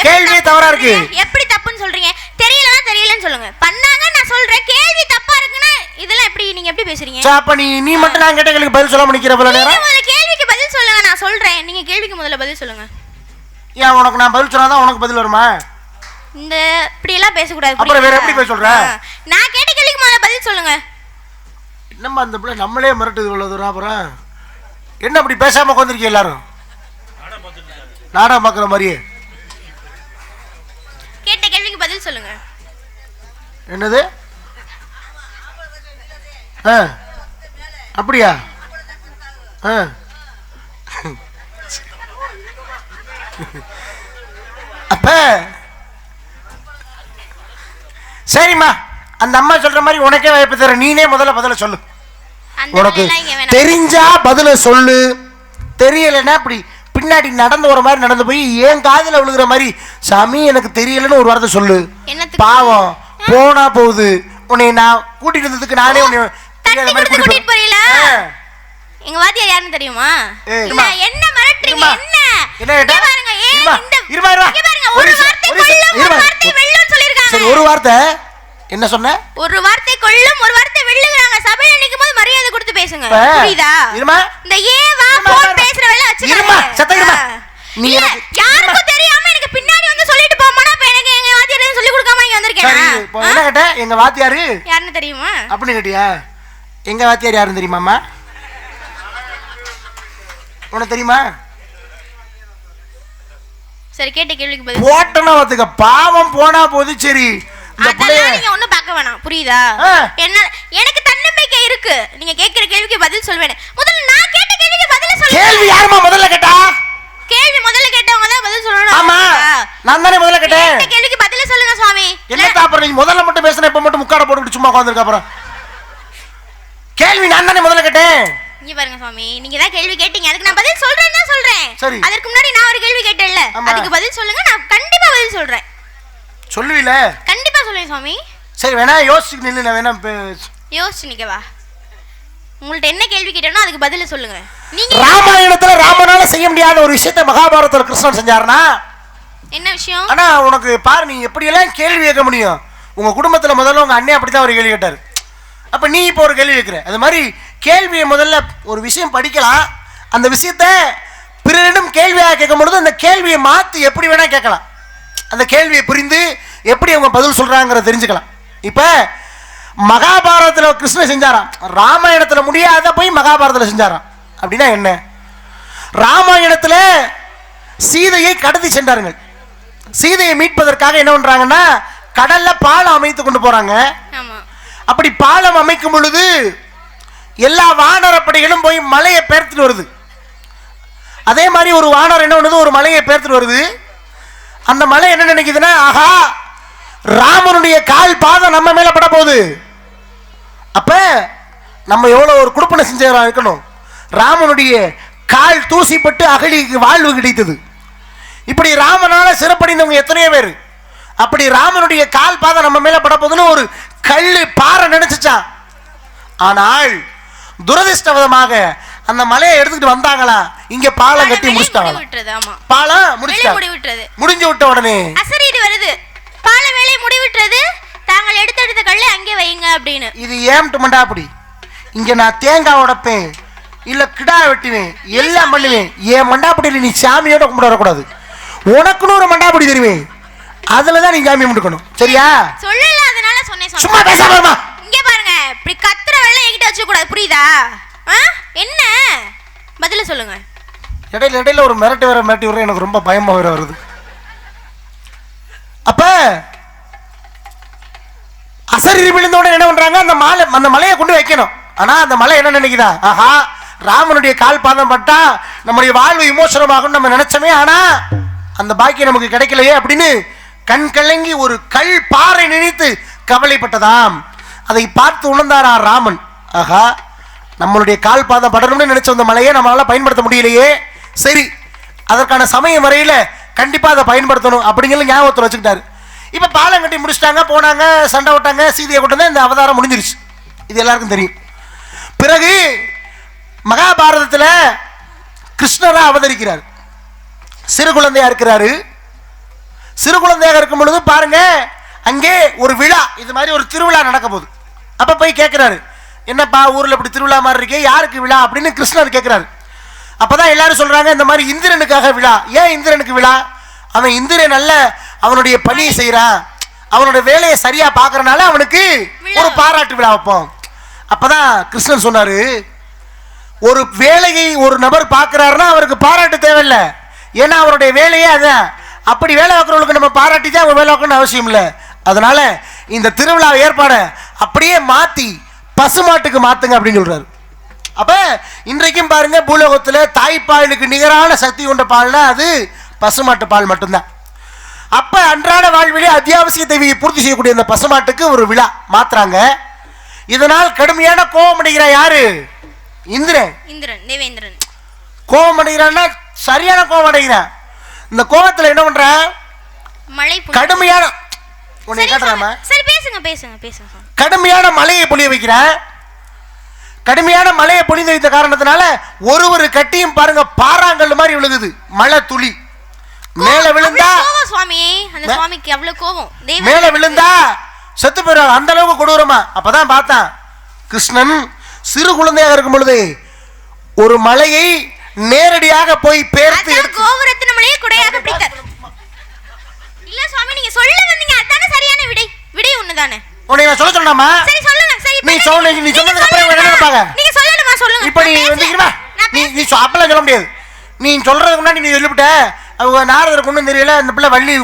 கேள்வி தவறா இருக்கு. எப்படி தப்புன்னு சொல்றீங்க? தெரியலன்னு சொல்லுங்க. பண்ணாங்க நான் சொல்றேன், கேள்வி தப்பா இருக்குன்னா இதெல்லாம் எப்படி நீங்க எப்படி பேசுறீங்க? அப்ப நீ மட்டும் நான் கேட்ட கேள்விக்கு பதில் சொல்ல முடிக்கிற போல நேரம். முதல்ல கேள்விக்கு பதில் சொல்லுங்க, நான் சொல்றேன். நீங்க கேள்விக்கு முதல்ல பதில் சொல்லுங்க. ஏன் உனக்கு நான் பதில் சொன்னாதான் உனக்கு பதில் வருமா? இந்த இப்படி எல்லாம் பேசக்கூடாது. அப்புறம் வேற எப்படி பேச சொல்ற? நான் கேட்ட கேள்விக்கு முதல்ல பதில் சொல்லுங்க. என்னம்மா அந்த பிள்ளை நம்மளே மிரட்டுது இவ்வளவு தூரம்? அப்புறம் என்ன அப்படி பேசாம உட்காந்துருக்கீங்க எல்லாரும்? நாடகம் பார்க்குற மாதிரியே. கேட்ட கேள்விக்கு பதில் சொல்லுங்க. என்னது? அப்படியா? அப்ப சரிம்மா, அந்த அம்மா சொல்ற மாதிரி உனக்கே வாய்ப்பு தர. நீனே முதல்ல பதில சொல்லு. உனக்கு தெரிஞ்சா பதில சொல்லு, தெரியலைன்னா அப்படி பின்னாடி நடந்து வர மாதிரி நடந்து போய் என் காதுல விழுகிற மாதிரி சாமி எனக்கு தெரியலன்னு ஒரு வார்த்தை சொல்லு. என்னத்துக்கு? பாவம் போனா போகுது. உன்னை நான் கூட்டிட்டு வந்ததுக்கு நானே உன்னை தெரியாத மாதிரி கூட்டிட்டு போறீங்களா? எங்க வாத்தியார் யாருன்னு தெரியுமா? இல்ல என்ன மிரட்டறீங்க? என்ன கேட்டா? பாருங்க இருமா ஒரு வார்த்தை கொல்லும் ஒரு வார்த்தை வெல்லும் சொல்லிருக்காங்க. சரி ஒரு வார்த்தை என்ன சொன்ன? ஒரு வார்த்தை கொல்லும் ஒரு வார்த்தை வெல்லுங்கறாங்க. சபையில நிக்கும்போது மரியாதை கொடுத்து பேசுங்க. புரியுதா? இருமா இந்த வா போன் பேசுற வேலை வச்சுக்க. இருமா சத்த இருமா. நீ யாருக்கும் தெரியாம எனக்கு பின்னாடி வந்து சொல்லிட்டு போமானா அப்ப எனக்கு எங்க வாத்தியார் சொல்லி கொடுக்காம இங்க வந்திருக்கேன். சரி இப்போ என்ன கேட்ட? எங்க வாத்தியார் யாருன்னு தெரியுமா? அப்படி கேட்டியா? எங்க வாத்தியார் யாருன்னு தெரியுமாமா? உனக்கு தெரியுமா? சரி கேட்ட கேள்விக்கு பதில் போட்டனா வந்துக்க. பாவம் போனா போது. சரி இந்த புள்ளைய நீங்க ஒண்ணும் பார்க்க வேணாம். புரியுதா? என்ன எனக்கு தன்னம்பிக்கை இருக்கு. நீங்க கேக்குற கேள்விக்கு பதில் சொல்வேன். முதல்ல நான் கேட்ட கேள்விக்கு பதில் சொல்லுங்க. கேள்வி யாருமா முதல்ல கேட்டா? கேள்வி முதல்ல கேட்டவங்க தான் பதில் சொல்லணும். ஆமா நான் தானே முதல்ல கேட்டேன். கேட்ட கேள்விக்கு பதில் சொல்லுங்க சுவாமி. என்ன தாப்பற நீ முதல்ல மட்டும் பேசுன இப்ப மட்டும் முக்காட போட்டுட்டு சும்மா உட்கார்ந்திருக்க அப்புறம். கேள்வி நான் தானே முதல்ல கேட்டேன். இங்க பாருங்க சுவாமி நீங்க தான் கேள்வி கேட்டீங்க. அதுக்கு நான் பதில் சொல்றேன்னா சொல்றேன். சரி அதுக்கு முன்னாடி நான் ஒரு கேள்வி கேட்டேன்ல அதுக்கு பதில் சொல்லுங்க. நான் கண்டிப்பா பதில் சொல்றேன். சொல்லுவீல? கண்டிப்பா சொல்லுவேன் சுவாமி. சரி வேணா யோசிச்சு நில்லு. நான் வேணா யோசிச்சு நிக்கவா? உங்கள்ட்ட என்ன கேள்வி கேட்டேனோ அதுக்கு பதில் சொல்லுங்க. நீங்க ராமாயணத்துல ராமனால செய்ய முடியாத ஒரு விஷயத்தை மகாபாரதத்துல கிருஷ்ணன் செஞ்சாருனா என்ன விஷயம்? ஆனா உனக்கு பாரு நீ எப்படி எல்லாம் கேள்வி கேட்க முடியும்? உங்க குடும்பத்துல முதல்ல உங்க அண்ணன் அப்படித்தான் ஒரு கேள்வி கேட்டாரு. அப்ப நீ இப்போ ஒரு கேள்வி கேட்கிற. அது மாதிரி கேள்வியை முதல்ல ஒரு விஷயம் படிக்கலாம். அந்த விஷயத்த பிறரிடம் கேள்வியாக கேட்கும் பொழுது அந்த கேள்வியை மாற்றி எப்படி வேணா கேட்கலாம். அந்த கேள்வியை புரிந்து எப்படி அவங்க பதில் சொல்றாங்கிறத தெரிஞ்சுக்கலாம். இப்ப மகாபாரதத்தில் கிருஷ்ணன் செஞ்சாராம். ராமாயணத்தில் முடியாத போய் மகாபாரதத்தில் செஞ்சாராம். அப்படின்னா என்ன? ராமாயணத்தில் சீதையை கடத்தி சென்றார்கள். சீதையை மீட்பதற்காக என்ன பண்றாங்கன்னா கடல்ல பாலம் அமைத்து கொண்டு போறாங்க. அப்படி பாலம் அமைக்கும் பொழுது எல்லா வானரப்படைகளும் போய் மலையை பெயர்த்துட்டு வருது. அதே மாதிரி ஒரு வானர் என்ன பண்ணுது? ஒரு மலையை பெயர்த்துட்டு வருது. அந்த மலை என்ன நினைக்குதுன்னா ஆஹா ராமனுடைய கால் பாதம் நம்ம மேல பட போகுது. அப்ப நம்ம எவ்வளவு ஒரு குடுப்பனை செஞ்சவரா இருக்கணும். ராமனுடைய கால் தூசிப்பட்டு அகலிக்கு வாழ்வு கிடைத்தது. இப்படி ராமனால சிறப்படைந்தவங்க எத்தனையோ பேர். அப்படி ராமனுடைய கால் பாதம் நம்ம மேல பட போகுதுன்னு ஒரு கல்லு பாறை நினைச்சுச்சான். ஆனால் துரதிர்ஷ்டவசமாக அந்த மலையை எடுத்துக்கிட்டு வந்தாங்களா இங்க பாலம் கட்டி முடிச்சிட்டாங்க. பாலம் முடிஞ்சு விட்ட உடனே அசரீரி வருது. பால வேலை முடிவிட்டது. தாங்கள் எடுத்த கல்லை அங்கே வைங்க அப்படின்னு. இது ஏம்ட்டு மண்டா அப்படி. இங்க நான் தேங்காய் உடைப்பேன் இல்ல கிடா வெட்டுவேன் எல்லாம் பண்ணுவேன். ஏன் மண்டாப்படியில் நீ சாமியோட கும்பிட வரக்கூடாது. உனக்குன்னு ஒரு மண்டாப்படி தருவேன். அதுலதான் நீ சாமி கும்பிட்டுக்கணும். சரியா? சொல்லல அதனால சொன்னேன். சும்மா பேசாம இங்க பாருங்க இப்படி கத்துற வேலை என்கிட்ட வச்சு கூடாது. புரியுதா? என்ன பதில சொல்லுங்க. இடையில ஒரு மிரட்டி வர எனக்கு ரொம்ப பயமா வருது. அப்ப அசரீரி விழுந்தோட என்ன பண்றாங்க? அந்த மலையை கொண்டு வைக்கணும். ஆனா அந்த மலை என்ன நினைக்குதா? ஆஹா ராமனுடைய கால் பாதம் பட்டா நம்முடைய வாழ்வு விமோசனமாகும் நம்ம நினைச்சோமே. ஆனா அந்த பாக்கியம் நமக்கு கிடைக்கலையே அப்படின்னு கண் கலங்கி ஒரு கல் பாறை நினைத்து கவலைப்பட்டதாம். அதை பார்த்து உணர்ந்தாரா ராமன். ஆஹா நம்மளுடைய கால் பாதம் படணும்னு நினைச்ச அந்த மலையை நம்மளால பயன்படுத்த முடியலையே. சரி அதற்கான சமயம் வரையில கண்டிப்பா அதை பயன்படுத்தணும் அப்படிங்கிற ஞாபகத்தில் வச்சுக்கிட்டாரு. இப்ப பாலம் கட்டி முடிச்சிட்டாங்க. போனாங்க சண்டை விட்டாங்க. சீதையை கொண்டு வந்து இந்த அவதாரம் முடிஞ்சிருச்சு. இது எல்லாருக்கும் தெரியும். பிறகு மகாபாரதத்தில் கிருஷ்ணரா அவதரிக்கிறார். சிறு குழந்தையா இருக்கிறாரு. சிறு குழந்தையாக இருக்கும் பொழுது பாருங்க அங்கே ஒரு விழா இது மாதிரி ஒரு திருவிழா நடக்க போகுது. அப்ப போய் கேட்கிறாரு என்னப்பா ஊர்ல இப்படி திருவிழா மாதிரி இருக்கே யாருக்கு விழா அப்படின்னு கிருஷ்ணர் கேட்கிறாரு. அப்பதான் எல்லாரும் சொல்றாங்க இந்த மாதிரி இந்திரனுக்காக விழா. ஏன் இந்திரனுக்கு விழா? அவன் இந்திரன் நல்ல அவனுடைய பணியை செய்யறான். அவனுடைய வேலையை சரியா பாக்குறனால அவனுக்கு ஒரு பாராட்டு விழா வைப்போம். அப்பதான் கிருஷ்ணன் சொன்னாரு ஒரு வேலையை ஒரு நபர் பார்க்கிறாருன்னா அவருக்கு பாராட்டு தேவையில்லை. ஏன்னா அவருடைய வேலையே அதான். அப்படி வேலை வைக்கிறவங்களுக்கு நம்ம பாராட்டி தான் அவங்க வேலை வைக்கணும்னு அவசியம் இல்லை. அதனால இந்த திருவிழா ஏற்பாடை அப்படியே மாத்தி பசுமாட்டுக்கு மாத்துங்க அப்படின்னு சொல்றாரு. அப்ப இன்றைக்கும் பாருங்க பூலோகத்துல தாய்ப்பாலுக்கு நிகரான சக்தி கொண்ட பால்னா அது பசுமாட்டு பால் மட்டும்தான். அப்ப அன்றாட வாழ்விலே அத்தியாவசிய தேவையை பூர்த்தி செய்யக்கூடிய அந்த பசுமாட்டுக்கு ஒரு விழா மாத்துறாங்க. இதனால் கடுமையான கோபம் அடைகிற யாரு? இந்திரன். தேவேந்திரன். கோபம் அடைகிறான்னா சரியான கோபம் அடைகிறேன். இந்த கோபத்துல என்ன பண்ற? மழை கடுமையான உன்னை காட்டுறாம சரி பேசுங்க பேசுங்க பேசுங்க. கடுமையான மழையை பொழிய வைக்கிறேன். கடுமையான மழையை பொழிந்து வைத்த காரணத்தினால ஒரு கட்டியும் பாருங்க பாறாங்கல் மாதிரி விழுகுது. மழை துளி மேல விழுந்தா சுவாமி, அந்த சுவாமிக்கு அவ்வளவு கோபம். மேல விழுந்தா செத்து போயிடும். அந்த அளவுக்கு கொடூரமா. அப்பதான் பார்த்தான் கிருஷ்ணன் சிறு குழந்தையாக இருக்கும் பொழுது ஒரு மலையை நேரடியாக போய் பேர்த்து கோபுரத்தின் மலையை குடையாக பிடித்தார். இல்ல சுவாமி, நீங்க சொல்ல வந்தீங்க, அதானே சரியான விடை. விடை ஒண்ணுதானே. உன்னை நான் சொல்ல சொன்னாமா? சரி சொல்லுங்க. சரி நீ சொன்னதுக்கு அப்புறம் என்ன நினைப்பாங்க? நீங்க சொல்லணுமா? சொல்லுங்க. இப்போ நீ வந்தீங்கமா? நீ அப்பலாம் சொல்ல முடியாது. நீ சொல்றதுக்கு முன்னாடி நீ சொல்லிவிட்ட அவங்க நாரதருக்கு ஒன்றும் தெரியல, இந்த பிள்ளை வள்ளி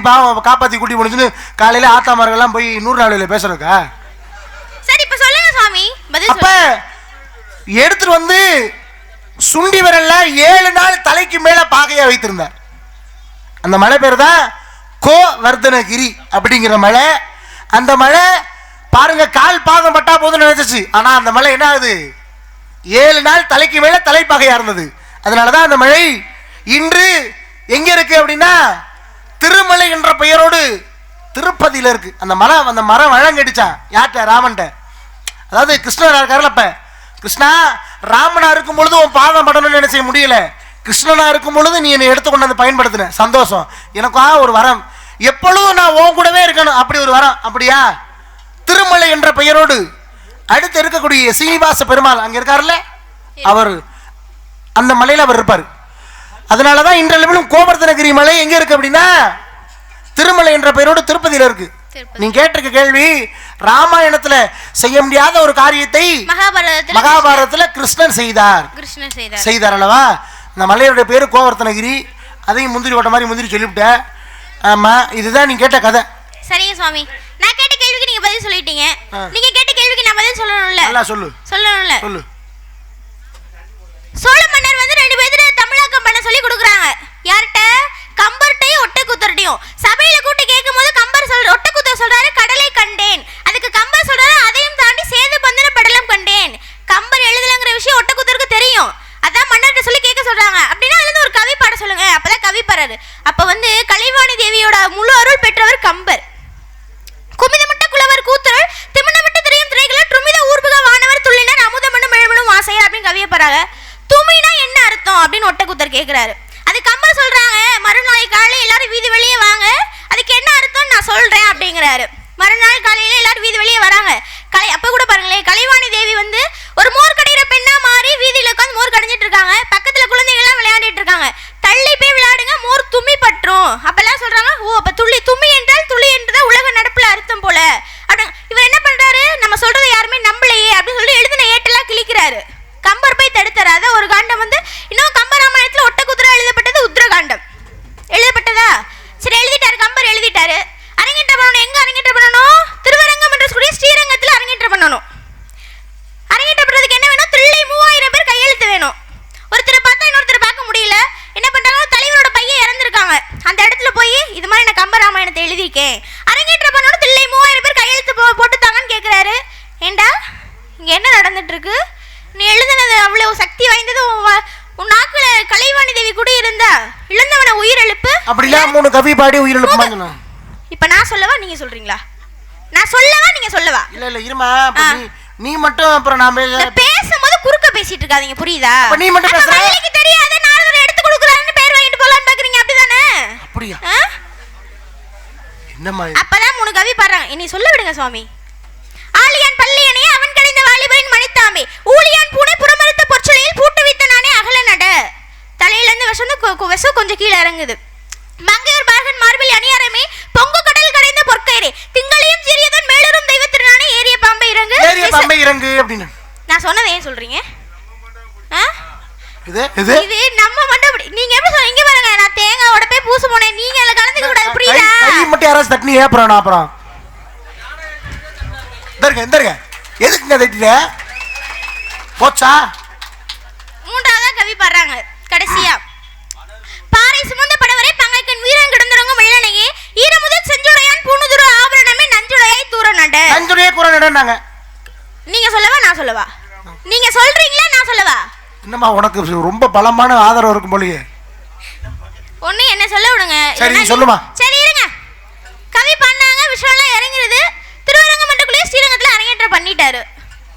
காப்பாற்றி கூட்டி போடுச்சுன்னு காலையில ஆத்தாமார்கள்லாம் போய் 100 நாளில் பேசுறக்கா? சரி இப்ப சொல்லுங்க சுவாமி. அப்ப எடுத்துட்டு வந்து சுண்டி விரல்ல 7 நாள் தலைக்கு மேல பாகையா வைத்திருந்தார். அந்த மலை பேர் தான் கோவர்தனகிரி அப்படிங்கிற மலை. அந்த மலை பாருங்க கால் பாதம் பட்டா போதும் நினைச்சிச்சு. ஆனா அந்த மலை என்ன ஆகுது? 7 நாள் தலைக்கு மேல தலைப்பாகையா இருந்தது. அதனாலதான் அந்த மலை இன்று எங்க இருக்கு அப்படின்னா திருமலை என்ற பெயரோடு திருப்பதியில இருக்கு. அந்த மரம் வழங்கடிச்சான் யார்கிட்ட? ராமன்ட்ட. அதாவது கிருஷ்ணர் இருக்காருல்லப்ப, கிருஷ்ணா ராமனா இருக்கும் பொழுது உன் பாதம் படணும்னு நினைச்ச முடியல, கிருஷ்ணனா இருக்கும் பொழுது நீ என்னை எடுத்துக்கொண்டு வந்து பயன்படுத்தின சந்தோஷம், எனக்கா ஒரு வரம், எப்பொழுதும் நான் உன் கூடவே இருக்கணும், அப்படி ஒரு வரம். அப்படியா? திருமலை என்ற பெயரோடு அடுத்து இருக்கக்கூடிய சீனிவாச பெருமாள் அங்க இருக்காருல்ல, அவர் அந்த மலையில அவர் இருப்பார். அதனாலதான் இன்றளவிலும் கோவர்தனகிரி மலை எங்க இருக்கு அப்படின்னா திருமலை என்ற பெயரோடு திருப்பதியில இருக்கு. நீ கேட்டிருக்க கேள்வி, ராமாயணத்துல செய்ய முடியாத ஒரு காரியத்தை மகாபாரதத்துல கிருஷ்ணன் செய்தார் அல்லவா? இந்த மலையோட பேரு கோவர்தனகிரி. அதையும் முந்திரி ஓட்ட மாதிரி முந்திரி சொல்லிவிட்ட. ஆமா, இதுதான் நீ கேட்ட கதை. சரிங்க சுவாமி, நான் கேட்ட கேள்விக்கு நீங்க பதில் சொல்லிட்டீங்க. நீங்க கேட்ட கேள்விக்கு நான் பதில் சொல்லணும்ல? நல்லா சொல்லணும்ல. சொல்லு. சோழ மன்னர் வந்து 2 பேருக்கு தமிழாக்கம் பண்ண சொல்லி கொடுக்குறாங்க. யார்கிட்ட? கம்பர்ட்டையும் ஒட்டக்கூத்தர்ட்டையும். சபையில கூட்டி கேட்கும்போது கம்பர் ஒட்டக்கூத்தர் சொல்றாரு கடலை கண்டேன். அதுக்கு கம்பர் சொல்றாரு அதையும் தாண்டி சேது பந்தன படலம் கண்டேன். கம்பர் எழுதலங்கிற விஷயம் ஒட்டக்கூத்தருக்கு தெரியும். அதான் மன்னர்கிட்ட சொல்லி கேட்க சொல்றாங்க. அப்படின்னா அதுல இருந்து ஒரு கவி பாட சொல்லுங்க. அப்பதான் கவி பாடுறாரு. அப்ப வந்து கலைவாணி தேவியோட முழு அருள் பெற்றவர் கம்பர். குமிதமட்ட குலவர் கூத்தர் திமினமட்ட திரையும் திரைகள ட்ருமித ஊர்புக வானவர் துள்ளினர் அமுதமனும் மெழுமனும் ஆசையா அப்படின்னு கவியை பாடுறாங்க. துமினா என்ன அர்த்தம் அப்படின்னு ஒட்டக்கூத்தர் கேட்கிறாரு. அது கம்பர் சொல்றாங்க, மறுநாள் காலையில எல்லாரும் வீதி வெளியே வாங்க, அதுக்கு என்ன அர்த்தம் நான் சொல்றேன் அப்படிங்கிறாரு. மறுநாள் காலையில எல்லாரும் வீதி வெளியே வராங்க. அப்ப கூட பாருங்களேன், கலைவாணி தேவி வந்து ஒரு மோர் கடையிற பெண்ணா மாறி வீதியில உட்காந்து மோர் கடைஞ்சிட்டு இருக்காங்க. பக்கத்துல குழந்தைகள் எல்லாம் விளையாடிட்டு இருக்காங்க. தள்ளி போய் விளையாடுங்க, மோர் தும்மி பற்றும். அப்பெல்லாம் சொல்றாங்க, ஓ அப்ப தும்மி என்றால் துளி என்றதான் உலக நடப்புல அர்த்தம் போல. அப்படி இவர் என்ன பண்றாரு, நம்ம சொல்றதை யாருமே நம்பலையே அப்படின்னு சொல்லி எழுதின ஏட்டெல்லாம் கிழிக்கிறாரு. கம்பர் போய் தடுத்தாரு. அத ஒரு காண்டம் வந்து இன்னும் கம்பராமாயணத்துல ஒட்டக்குதிரை எழுதப்பட்டது உத்ரகாண்டம் எழுதப்பட்டதா? சரி எழுதிட்டாரு, கம்பர் எழுதிட்டாரு. அரங்கேற்றம் பண்ணணும். எங்க அரங்கேற்றம் பண்ணணும்? திருவரங்கம் என்ற சொல்லி ஸ்ரீரங்கத்தில் அரங்கேற்றம் பண்ணணும். அரங்கேற்றம் பண்றதுக்கு என்ன வேணும்? தில்லை 3000 பேர் கையெழுத்து வேணும். ஒருத்தர் பார்த்தா இன்னொருத்தர் பார்க்க முடியல. என்ன பண்றாங்க? தலைவரோட பையன் இறந்துருக்காங்க. அந்த இடத்துல போய் இது மாதிரி நான் கம்பராமாயணத்தை எழுதியிருக்கேன், அரங்கேற்றம் பண்ணணும், தில்லை 3000 பேர் கையெழுத்து போட்டுத்தாங்கன்னு கேட்கிறாரு. ஏண்டா இங்க என்ன நடந்துட்டு இருக்கு? நீ எழுதுனது அவ்வளவு சக்தி வாய்ந்தது, உன் நாக்குல கலைவாணி தேவி கூட இருந்தா இழந்தவன உயிரெழுப்பு. அப்படிலாம் 3 கவி பாடி உயிரெழுப்பு. இப்ப நான் சொல்லவா நீங்க சொல்றீங்களா? நான் சொல்லவா நீங்க சொல்லவா? இல்ல இருமா, நீ மட்டும் அப்புறம் நான் பேசும்போது குறுக்க பேசிட்டு இருக்காதீங்க, புரியுதா? நீ மட்டும் பேசுற. உங்களுக்கு தெரியாத நாரதர் எடுத்து கொடுக்குறாருன்னு பேர் வாங்கிட்டு போலான்னு பாக்குறீங்க, அப்படிதானே? அப்படியா? என்னம்மா அப்பதான் 3 கவி பாடுறாங்க. நீ சொல்ல விடுங்க சுவாமி. ஆலியான் பள்ளியனே அவன் கழிந்த வாலிபரின் மணித்தாமே, ஊழியான் பூனை புறமறுத்த பொற்சொலையில் பூட்டு வித்த நானே அகல நட. தலையில இருந்து விஷம் கொஞ்சம் கீழே இறங்குது. மங்கையர் பாகன் மார்பில் அணியாரமே, பொங்கு கடல் கடைந்த பொற்கயிரே, திங்களையும் சிறியதன் மேலரும் தெய்வத்தினானே ஏரிய பாம்பை இறங்கு அப்படின்னு நான் சொன்னதை ஏன் சொல்றீங்க? இது நம்ம மட்டும் நீங்க எப்படி சொல்றீங்க பாருங்க. நான் தேங்காய் உடப்பே பூச போனேன், நீங்க அதுல கலந்துக்க கூடாது, புரியுதா? கை மட்டும் யாராவது தண்ணி ஏப்புறானா? அப்புறம் எந்தருங்க எதுக்குங்க தட்டிட்ட போச்சா? 3ஆவதா கவி பாடுறாங்க கடைசியா. பாறை சுமந்த படவரே பங்கைக்கன் வீரன் கிடந்துறங்க வெள்ளனையே, ஈரமுதல் செஞ்சுடையான் பூணுதுரு ஆபரணமே நஞ்சுடையாய் தூர நட. நஞ்சுடையே கூற நடனாங்க. நீங்க சொல்லவா நான் சொல்லவா? நீங்க சொல்றீங்களா நான் சொல்லவா? என்னம்மா உனக்கு ரொம்ப பலமான ஆதரவு இருக்கும் போலயே. ஒண்ணு என்ன சொல்ல விடுங்க. சரி சொல்லுமா. சரி இருங்க. கவி பண்ணாங்க, விஷயம்லாம் இறங்குறது. திருவரங்கமண்டக்குள்ளே ஸ்ரீரங்கத்துல அரங்கேற்றம் பண்ணிட்டாரு.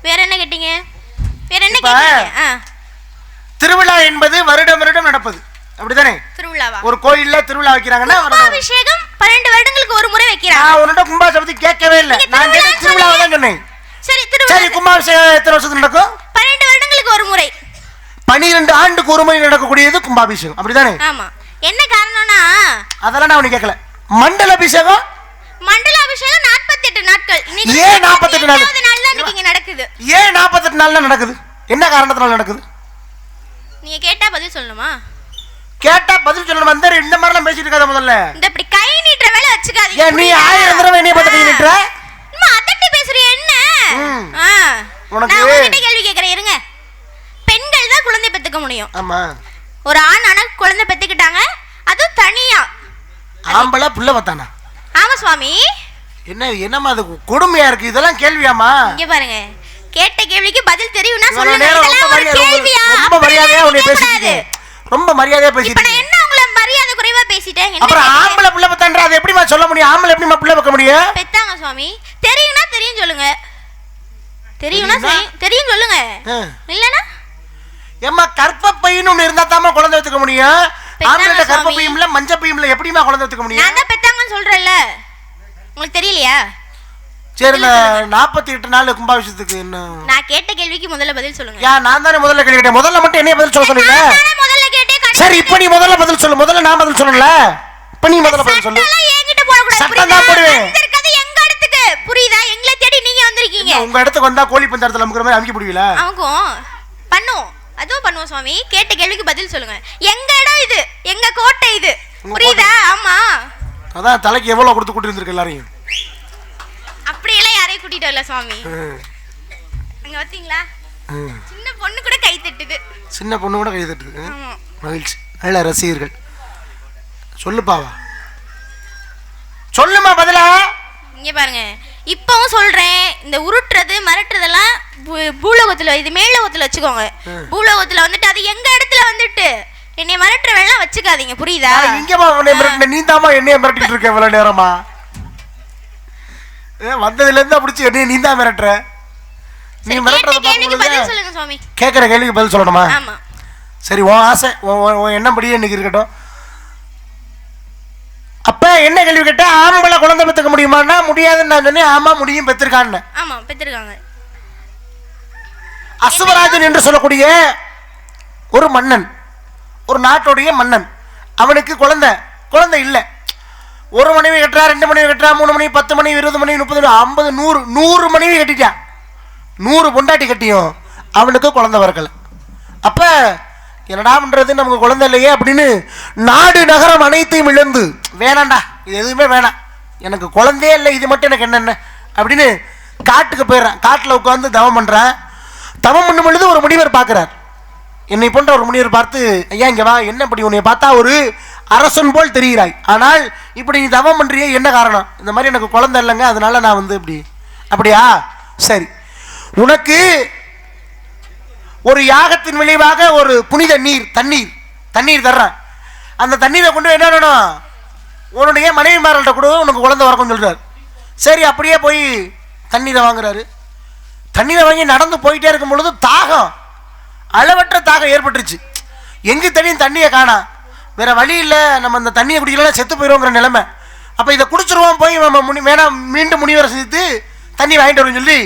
வேற என்ன கேட்டீங்க? வேற என்ன கேட்டீங்க? திருவிழா என்பது வருடம் வருடம் நடப்பது, அப்படிதானே? திருவிழாவா? ஒரு கோயில்ல திருவிழா வைக்கிறாங்கன்னா கும்பாபிஷேகம் 12 வருடங்களுக்கு ஒரு முறை வைக்கிறாங்க. நான் உன்கிட்ட கும்பாபிஷேகம் பத்தி கேட்கவே இல்லை. நான் கேட்ட திருவிழாவை தான் சொன்னேன். சரி கும்பாபிஷேகம் எத்தனை வருஷத்துக்கு நடக்கும்? 12 வருடங்களுக்கு ஒரு முறை. 12 ஆண்டுக்கு ஒரு முறை நடக்கக்கூடியது கும்பாபிஷேகம், அப்படிதானே? ஆமா. என்ன காரணம்னா அதெல்லாம் நான் உனக்கு கேட்கல. மண்டல அபிஷேகம் 48 நாட்கள். ஏன் 48 நாள்? இங்க நடக்குது. ஏன் 48 நாள்ல நடக்குது? என்ன காரணத்தினால நடக்குது? நீங்க கேட்டா பதில் சொல்லணுமா? கேட்டா பதில் சொல்லணும். இந்த மாதிரி எல்லாம் பேசிட்டு இருக்காத முதல்ல. இந்த இப்படி கை நீட்ற வேலை வச்சுக்காதீங்க. ஏன் நீ 1000 தடவை என்னைய பார்த்து கை நீட்ற? அம்மா அதட்டி பேசுறிய என்ன? உனக்கு நான் உங்ககிட்ட கேள்வி கேக்குறேன் இருங்க. பெண்கள் தான் குழந்தை பெத்துக்க முடியும். ஆமா. ஒரு ஆண் குழந்தை பெத்துக்கிட்டாங்க, அது தனியா. ஆம்பளை புள்ள பத்தானா? ஆமா சுவாமி. என்னம்மா அது கொடுமையா இருக்கு. இதெல்லாம் கேள்வியாமா? இங்க பாருங்க, கேட்ட கேள்விக்கு பதில் தெரியும்னா சொல்லுங்க. இதெல்லாம் ஒரு கேள்வியா? ரொம்ப மரியாதையா உன்னை பேசிட்டீங்க. ரொம்ப மரியாதையா பேசிட்டீங்க. இப்ப நான் என்ன உங்கள மரியாதை குறைவா பேசிட்டேன்? அப்புறம் ஆம்பளை புள்ள பத்தான்ற அது எப்படிமா சொல்ல முடியும்? ஆம்பளை எப்படிமா புள்ள வைக்க முடியும்? பெத்தாங்க சுவாமி. தெரியும்னா தெரியும் சொல்லுங்க. தெரியும்னா தெரியும் சொல்லுங்க. இல்லனா ஏம்மா கர்ப்பப்பைன்னு ஒன்னு இருந்தா தாமா குழந்தை வைக்க முடியும். ஆம்பளைட்ட கர்ப்பப்பையும் இல்ல மஞ்ச பையும் இல்ல, எப்படிமா குழந்தை வைக்க முடியும்? நான் தான் பெத்தாங்கன்னு சொல்றேன்ல, உங்களுக்கு தெரியலையா? சரி 48 நாள் கும்பாபிஷேகத்துக்கு என்ன? நான் கேட்ட கேள்விக்கு முதல்ல பதில் சொல்லுங்க. நான் தானே முதல்ல கேள்வி கேட்டேன். முதல்ல மட்டும் என்னைய பதில் சொல்ல சொன்னீங்க. நான் முதல்ல கேட்டேன். சரி இப்போ நீ முதல்ல பதில் சொல்லு. முதல்ல நான் பதில் சொல்லல, இப்போ நீ முதல்ல பதில் சொல்லு. சட்டலாம் என்கிட்ட போட கூடாது. சட்டம் தான் போடுவேன். வந்திருக்கிறது எங்க இடத்துக்கு, புரியுதா? எங்களை தேடி நீங்க வந்திருக்கீங்க. உங்க இடத்துக்கு வந்தா கோழி பஞ்சாயத்துல அமுக்குற மாதிரி அமுக்கி போடுவீங்களா? அவங்கும் பண்ணுவோம், அதுவும் பண்ணுவோம் சுவாமி. கேட்ட கேள்விக்கு பதில் சொல்லுங்க. எங்க இடம் இது, எங்க கோட்டை இது, புரியுதா? ஆமா. அதான் தலைக்கு எவ்வளவு கொடுத்து கூட்டி இருந்திருக்கு எல்லாரையும். அப்படியெல்லாம் யாரையும் கூட்டிட்டு வரல சுவாமி. அங்க பாத்தீங்களா, சின்ன பொண்ணு கூட கை தட்டுது. சின்ன பொண்ணு கூட கை தட்டுது. மகிழ்ச்சி. நல்ல ரசிகர்கள். சொல்லுப்பாவா, சொல்லுமா பதிலா. இங்க பாருங்க, இப்பவும் சொல்றேன், இந்த உருட்டுறது மிரட்டுறதெல்லாம் பூலோகத்துல, இது மேலோகத்துல வச்சுக்கோங்க. பூலோகத்துல வந்துட்டு அது எங்க இடத்துல வந்துட்டு என்னைய மிரட்டுற வேலை வச்சுக்காதீங்க, புரியுதா? இங்கமா உன்னை மிரட்டின, நீ தாமா என்னைய மிரட்டிட்டு இருக்க இவ்வளவு நேரமா. வந்ததுல இருந்து பிடிச்சி என்னைய நீ தான் மிரட்டுற. நீ மிரட்டுறத கேள்விக்கு பதில் சொல்லுங்க சுவாமி. கேட்கிற கேள்விக்கு பதில் சொல்லணுமா? ஆமா. சரி, உன் ஆசை உன் எண்ணப்படியே இன்னைக்கு இருக்கட்டும். அப்ப என்ன கேள்வி கேட்டா, ஆம்பளை குழந்தை பெற்றுக்க முடியுமான்னா முடியாதுன்னு நான் சொன்னேன். ஆமா முடியும், பெற்றிருக்கான்னு. ஆமா பெற்றிருக்காங்க. அசுவராஜன் என்று சொல்லக்கூடிய ஒரு மன்னன், ஒரு நாட்டுடைய மன்னன், அவனுக்கு குழந்தை இல்லை. ஒரு மனைவி கட்டுறா, 2 மனைவி கட்டுறா, 3 மனைவி, 10 மனைவி, 20 மனைவி, 30 50 100 மனைவி கட்டிட்டான். 100 பொண்டாட்டி கட்டியும் அவனுக்கு குழந்தை வரக்கல. அப்ப என்னடா பண்றது, நமக்கு குழந்தை இல்லையே அப்படின்னு நாடு நகரம் அனைத்தையும் இழந்து, வேணாண்டா இது எதுவுமே வேணாம், எனக்கு குழந்தையே இல்லை, இது மட்டும் எனக்கு என்னென்ன அப்படின்னு காட்டுக்கு போயிடுறான். காட்டில் உட்காந்து தவம் பண்றான். தவம் பண்ணும் பொழுது ஒரு முனிவர் பார்க்கிறார். என்னை போன்ற ஒரு முனிவர் பார்த்து, ஐயா இங்க வா, என்ன இப்படி உன்னை பார்த்தா ஒரு அரசன் போல் தெரிகிறாய், ஆனால் இப்படி நீ தவம் பண்றியே, என்ன காரணம்? இந்த மாதிரி எனக்கு குழந்தை இல்லைங்க, அதனால நான் வந்து இப்படி. அப்படியா, சரி, உனக்கு ஒரு யாகத்தின் விளைவாக ஒரு புனித தண்ணீர் தர்றேன். அந்த தண்ணீரை கொண்டு என்ன வேணும், உன்னுடைய மனைவிமார்கள்ட்ட கூட உனக்கு குழந்தை வரக்கும்னு சொல்றாரு. சரி அப்படியே போய் தண்ணீரை வாங்குறாரு. தண்ணீரை வாங்கி நடந்து போயிட்டே இருக்கும் பொழுது தாகம், அளவற்ற தாகம் ஏற்பட்டுருச்சு. எங்கு தண்ணியை காணா, வேற வழி இல்லை, நம்ம அந்த தண்ணியை குடிக்கலாம் செத்து போயிடுவோங்கிற நிலைமை. அப்போ இதை குடிச்சிருவோம், போய் நம்ம வேணாம் மீண்டும் முனிவரை சந்தித்து தண்ணி வாங்கிட்டு வரும்னு சொல்லி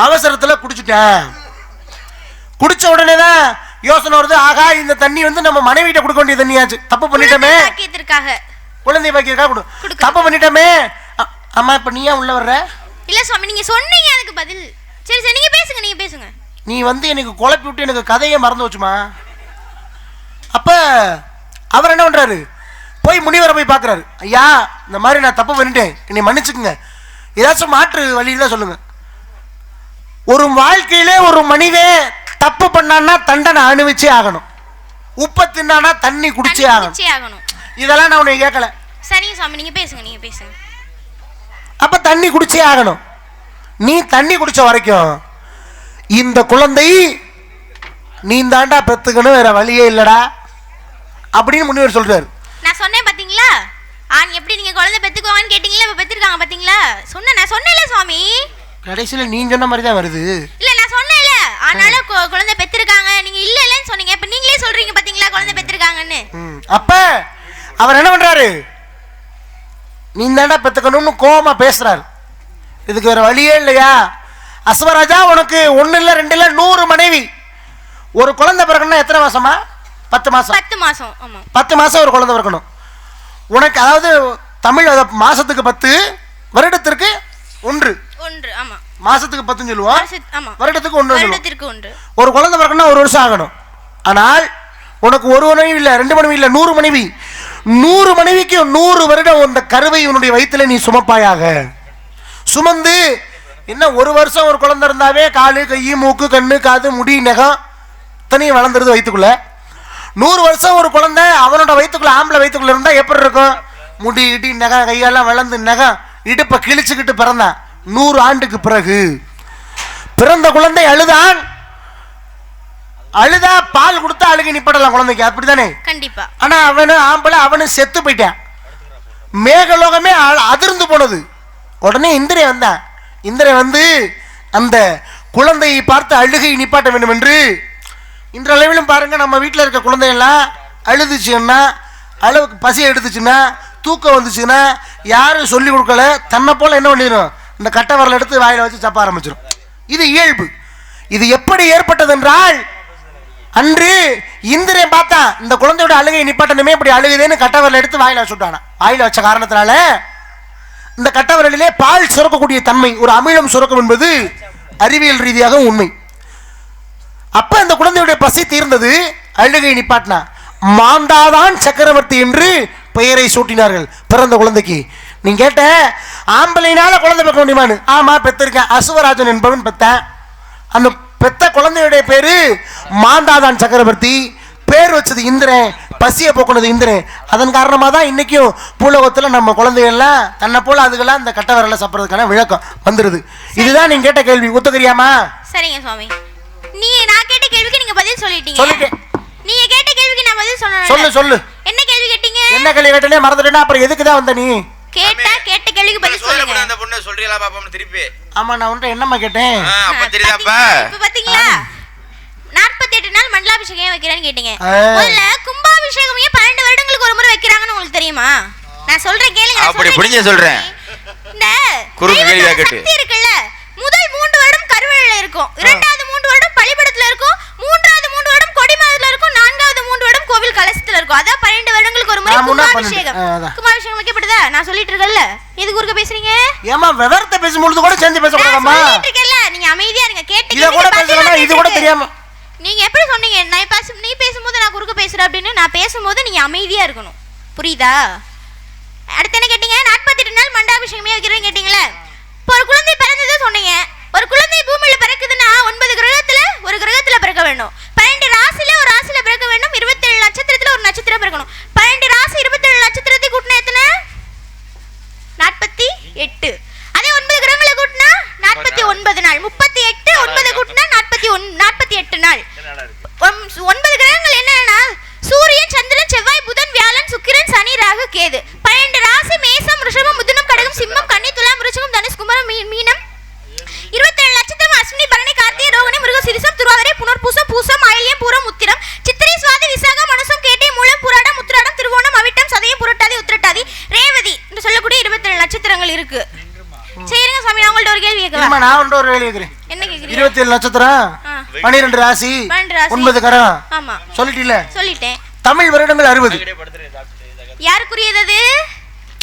அவசரத்தில் குடிச்சிட்டேன். குடிச்ச உடனே தான் யோசனை வருது, ஆகா இந்த தண்ணி வந்து நம்ம மனைவிட்ட கொடுக்க வேண்டிய தண்ணியாச்சு, தப்பு பண்ணிட்டோமே, குழந்தை பாக்கியதுக்காக தப்பு பண்ணிட்டோமே. அம்மா இப்ப நீ ஏன் உள்ள வர்ற? இல்ல சுவாமி, நீங்க சொன்னீங்க அதுக்கு பதில். சரி சரி, நீங்க பேசுங்க. நீ வந்து எனக்கு குழப்பி விட்டு எனக்கு கதையை மறந்து வச்சுமா. அப்ப அவர் என்ன பண்றாரு, போய் முனிவரை போய் பார்க்குறாரு. ஐயா இந்த மாதிரி நான் தப்பு பண்ணிட்டேன், என்னை மன்னிச்சுக்குங்க, ஏதாச்சும் மாற்று வழியில சொல்லுங்க. ஒரு வாழ்க்கையிலே ஒரு மனிதன் தப்பு பண்ணான்னா தண்டனை அனுபவிச்சே ஆகணும், உப்பை தின்னானா தண்ணி குடிச்சே ஆகணும். இதெல்லாம் நான் உன்னை கேட்கல. சரிங்க சுவாமி, நீங்க பேசுங்க. அப்ப தண்ணி குடிச்சே ஆகணும். நீ தண்ணி குடிச்ச வரைக்கும் இந்த குழந்தை நீ தாண்டா பெத்துக்கணும், வேற வழியே இல்லடா அப்படின்னு முனிவர் சொல்றாரு. நான் சொன்னேன் பாத்தீங்களா, ஆண் எப்படி நீங்க குழந்தை பெத்துக்குவாங்கன்னு கேட்டீங்களா, இப்ப பெத்துருக்காங்க பாத்தீங்களா. நான் சொன்னேன்ல சுவாமி, கடைசியில நீ சொன்ன மாதிரி தான் வருது. இல்ல நான் சொன்னேன்ல, ஆனால குழந்தை பெத்துருக்காங்க, நீங்க இல்ல இல்லன்னு சொன்னீங்க, இப்ப நீங்களே சொல்றீங்க பாத்தீங்களா குழந்தை பெத்துருக்காங்கன்னு. அப்ப அவர் என்ன பண்றாரு, நீ தாண்டா பெத்துக்கணும்னு கோவமா பேசுறாரு. இதுக்கு வேற வழியே இல்லையா, அஸ்வராஜா உனக்கு 1 இல்ல 2 இல்ல 100 மனைவி, ஒரு குழந்தை பிறக்கணும்னா எத்தனை மாசமா? 10 மாசம். 10 மாசம். ஆமா 10 மாசம் ஒரு குழந்தை பிறக்கணும் உனக்கு. அதாவது தமிழ் மாசத்துக்கு 10, வருடத்திற்கு 1. ஆமா மாசத்துக்கு 10 சொல்லுவோம், ஆமா வருடத்துக்கு 1 வருடத்திற்கு 1. ஒரு குழந்தை பிறக்கணும்னா 1 வருஷம் ஆகணும். ஆனால் உனக்கு ஒரு மனைவி இல்ல 2 மனைவி இல்ல 100 மனைவி, 100 மனைவிக்கு 100 வருடம் அந்த கருவை உன்னுடைய வயிற்றுல நீ சுமப்பாயாக. சுமந்து என்ன 1 வருஷம் ஒரு குழந்தை இருந்தாவே காலு கை மூக்கு கண்ணு காது முடி நகம் தனியும் வளர்ந்துருது வயிற்றுக்குள்ள. 100 வருஷம் ஒரு குழந்தை அவனோட வயிற்றுக்குள்ள, ஆம்பளை வயிற்றுக்குள்ள இருந்தா எப்படி இருக்கும்? முடி இடி நகம் கையெல்லாம் வளர்ந்து நகம் இடுப்பை கிழிச்சுக்கிட்டு பிறந்தான். 100 ஆண்டுக்கு பிறகு பிறந்த குழந்தை அழுதா பால் கொடுத்தா அழுகி நிப்படலாம் குழந்தைக்கு, அப்படித்தானே? கண்டிப்பா. ஆனா அவனு செத்து போயிட்டான். மேகலோகமே அதிர்ந்து போனது. உடனே இந்திரன் வந்தான். இந்திரன் வந்து அந்த குழந்தையை பார்த்து அழுகை நிப்பாட்ட வேண்டும் என்று, இன்றளவிலும் பாருங்க நம்ம வீட்டில் இருக்க குழந்தையெல்லாம் அழுதுச்சுன்னா, அளவுக்கு பசி எடுத்துச்சுன்னா, தூக்கம் வந்துச்சுன்னா யாரும் சொல்லி கொடுக்கல, தன்னை போல என்ன பண்ணிடும், இந்த கட்டை வரல எடுத்து வாயில வச்சு சப்ப ஆரம்பிச்சிடும். இது இயல்பு. இது எப்படி ஏற்பட்டது என்றால், அன்று இந்திரன் பார்த்தான் இந்த குழந்தையோட அழுகை நிப்பாட்டணுமே, இப்படி அழுகுதேன்னு கட்டை வரல எடுத்து வாயில வச்சுட்டானா. வாயில வச்ச காரணத்தினால இந்த கட்டை வரலிலே பால் சுரக்கக்கூடிய தன்மை, ஒரு அமிலம் சுரக்கும் என்பது அறிவியல் ரீதியாக உண்மை. அப்ப இந்த குழந்தையுடைய பசி தீர்ந்தது, அழுகை நிப்பாட்டினா. மாந்தாதான் சக்கரவர்த்தி என்று பெயரை சூட்டினார்கள் பிறந்த குழந்தைக்கு. நீ கேட்ட ஆம்பளைனால குழந்தை பெற்க முடியுமான்னு, ஆமா பெற்றிருக்கேன். அசுவராஜன் என்பவன் பெத்தான். அந்த பெத்த குழந்தையுடைய பேரு மாந்தாதான் சக்கரவர்த்தி. பேர் வச்சது இந்திரன், பசியை போக்குனது இந்திரன். அதன் காரணமாக தான் இன்னைக்கும் பூலோகத்தில் நம்ம குழந்தைகள்லாம் தன்னை போல அதுக்கெல்லாம் இந்த கட்ட வரல சாப்பிட்றதுக்கான விளக்கம் வந்துருது. இதுதான் நீங்க கேட்ட கேள்வி. ஒத்துக்கிறியாமா? சரிங்க சுவாமி. நான் கேட்ட கேள்விக்கு நீங்க பதில் சொல்லிட்டீங்க. சொல்லிட்டேன். நீங்க கேட்ட கேள்விக்கு நான் பதில் சொல்லணும். சொல்லு. என்ன கேள்வி கேட்டீங்க? என்ன கேள்வி கேட்டனே மறந்துட்டேனா, அப்புறம் எதுக்கு தான் வந்த நீ? கேட்ட கேள்விக்கு பதில் சொல்லுங்க. அந்த பொண்ணு சொல்றீங்களா பாப்போம் திருப்பி? ஆமா நான் உன்கிட்ட என்னம்மா கேட்டேன்? அப்ப தெரியுதாப்பா? இப்ப பாத்தீங்களா 48 நாள் மண்டலாபிஷேகம் வைக்கிறேன்னு கேட்டீங்க. முதல்ல கும்பாபிஷேகம் 12 வருடங்களுக்கு ஒரு முறை வைக்கிறாங்கன்னு உங்களுக்கு தெரியுமா? நான் சொல்றேன் கேளுங்க. அப்படி புடிங்க சொல்றேன். இந்த குறுக்கு கேள்வி கேட்டு இருக்குல்ல, முதல் 3 வருடம் கருவறையில இருக்கும், இரண்டாவது 3 வருடம் பலிபீடத்துல இருக்கும், மூன்றாவது 3 வருடம் கொடிமரத்துல இருக்கும், நான்காவது 3 வருடம் கோவில் கலசத்துல இருக்கும். அதான் 12 வருடங்களுக்கு ஒரு முறை கும்பாபிஷேகம். கும்பாபிஷேகம் வைக்கப்படுதா? நான் சொல்லிட்டு இருக்கேன்ல, எது குறுக்க பேசுறீங்க? ஏமா விவரத்தை பேசும்போது கூட சேர்ந்து பேச கூடாதாமா? சொல்லிட்டு இருக்கேன்ல, நீங்க அமைதியா இருங்க. கேட்டீங்க. இத கூட பேசலனா இது கூட தெரியாம நீங்க எப்படி சொன்னீங்க? நீ பேசும்போது நான் குறுக்க பேசுறேன் அப்படின்னு. நான் பேசும்போது நீங்க அமைதியா இருக்கணும், புரியுதா? அடுத்து என்ன கேட்டீங்க? 48 நாள் மண்டாபிஷேகமே வைக்கிறேன்னு கேட்டீங்களே. இப்போ ஒரு குழந்தை பிறந்தது சொன்னீங்க. ஒரு குழந்தை பூமியில பிறக்குதுன்னா 9 கிரகத்துல ஒரு கிரகத்துல பிறக்க வேண்டும். 12 ராசியில ஒரு ராசியில பிறக்க வேண்டும். 27 நட்சத்திரத்துல ஒரு நட்சத்திரம் பிறக்கணும். 12 ராசி 27 நட்சத்திரத்தை கூட்டினா எத்தனை? 48. அதே 9 கிரகங்களை கூட்டினா 49 நாள். 38 9 கூட்டினா 48 நாள். 9 கிரகங்கள் என்னன்னா சூரியன், சந்திரன், செவ்வாய், புதன், வியாழன், சுக்கிரன், சனி, ராகு, கேது. 12 ராசி மேசம், ரிஷபம், மிதுனம், கடகம், சிம்மம், கன்னி, துலாம், விருச்சிகம், தனுஷ், கும்பம், மீனம். 27 நட்சத்திரம் அஸ்வினி, பரணி, கார்த்திகை, ரோகிணி, மிருகசீரிஷம், திருவாதிரை, புனர்பூசம், பூசம், ஆயில்யம், பூரம், உத்திரம், சித்திரை, சுவாதி, விசாகம், மனுசம், கேட்டை, மூலம், புராடம், உத்திராடம், திருவோணம், அவிட்டம், சதயம், புரட்டாதி, உத்திரட்டாதி, ரேவதி என்று சொல்லக்கூடிய 27 நட்சத்திரங்கள் இருக்கு. சரிங்க சாமி, நான் உங்கள்ட்ட ஒரு கேள்வி கேட்கலாம். நான் உன்கிட்ட ஒரு கேள்வி கேக்குறேன். என்ன கேக்குறீங்க? 27 நட்சத்திரம், 12 ராசி, 9 கரம். ஆமா சொல்லிட்டீல? சொல்லிட்டேன். தமிழ் வருடங்கள் 60. யாருக்குரியது அது?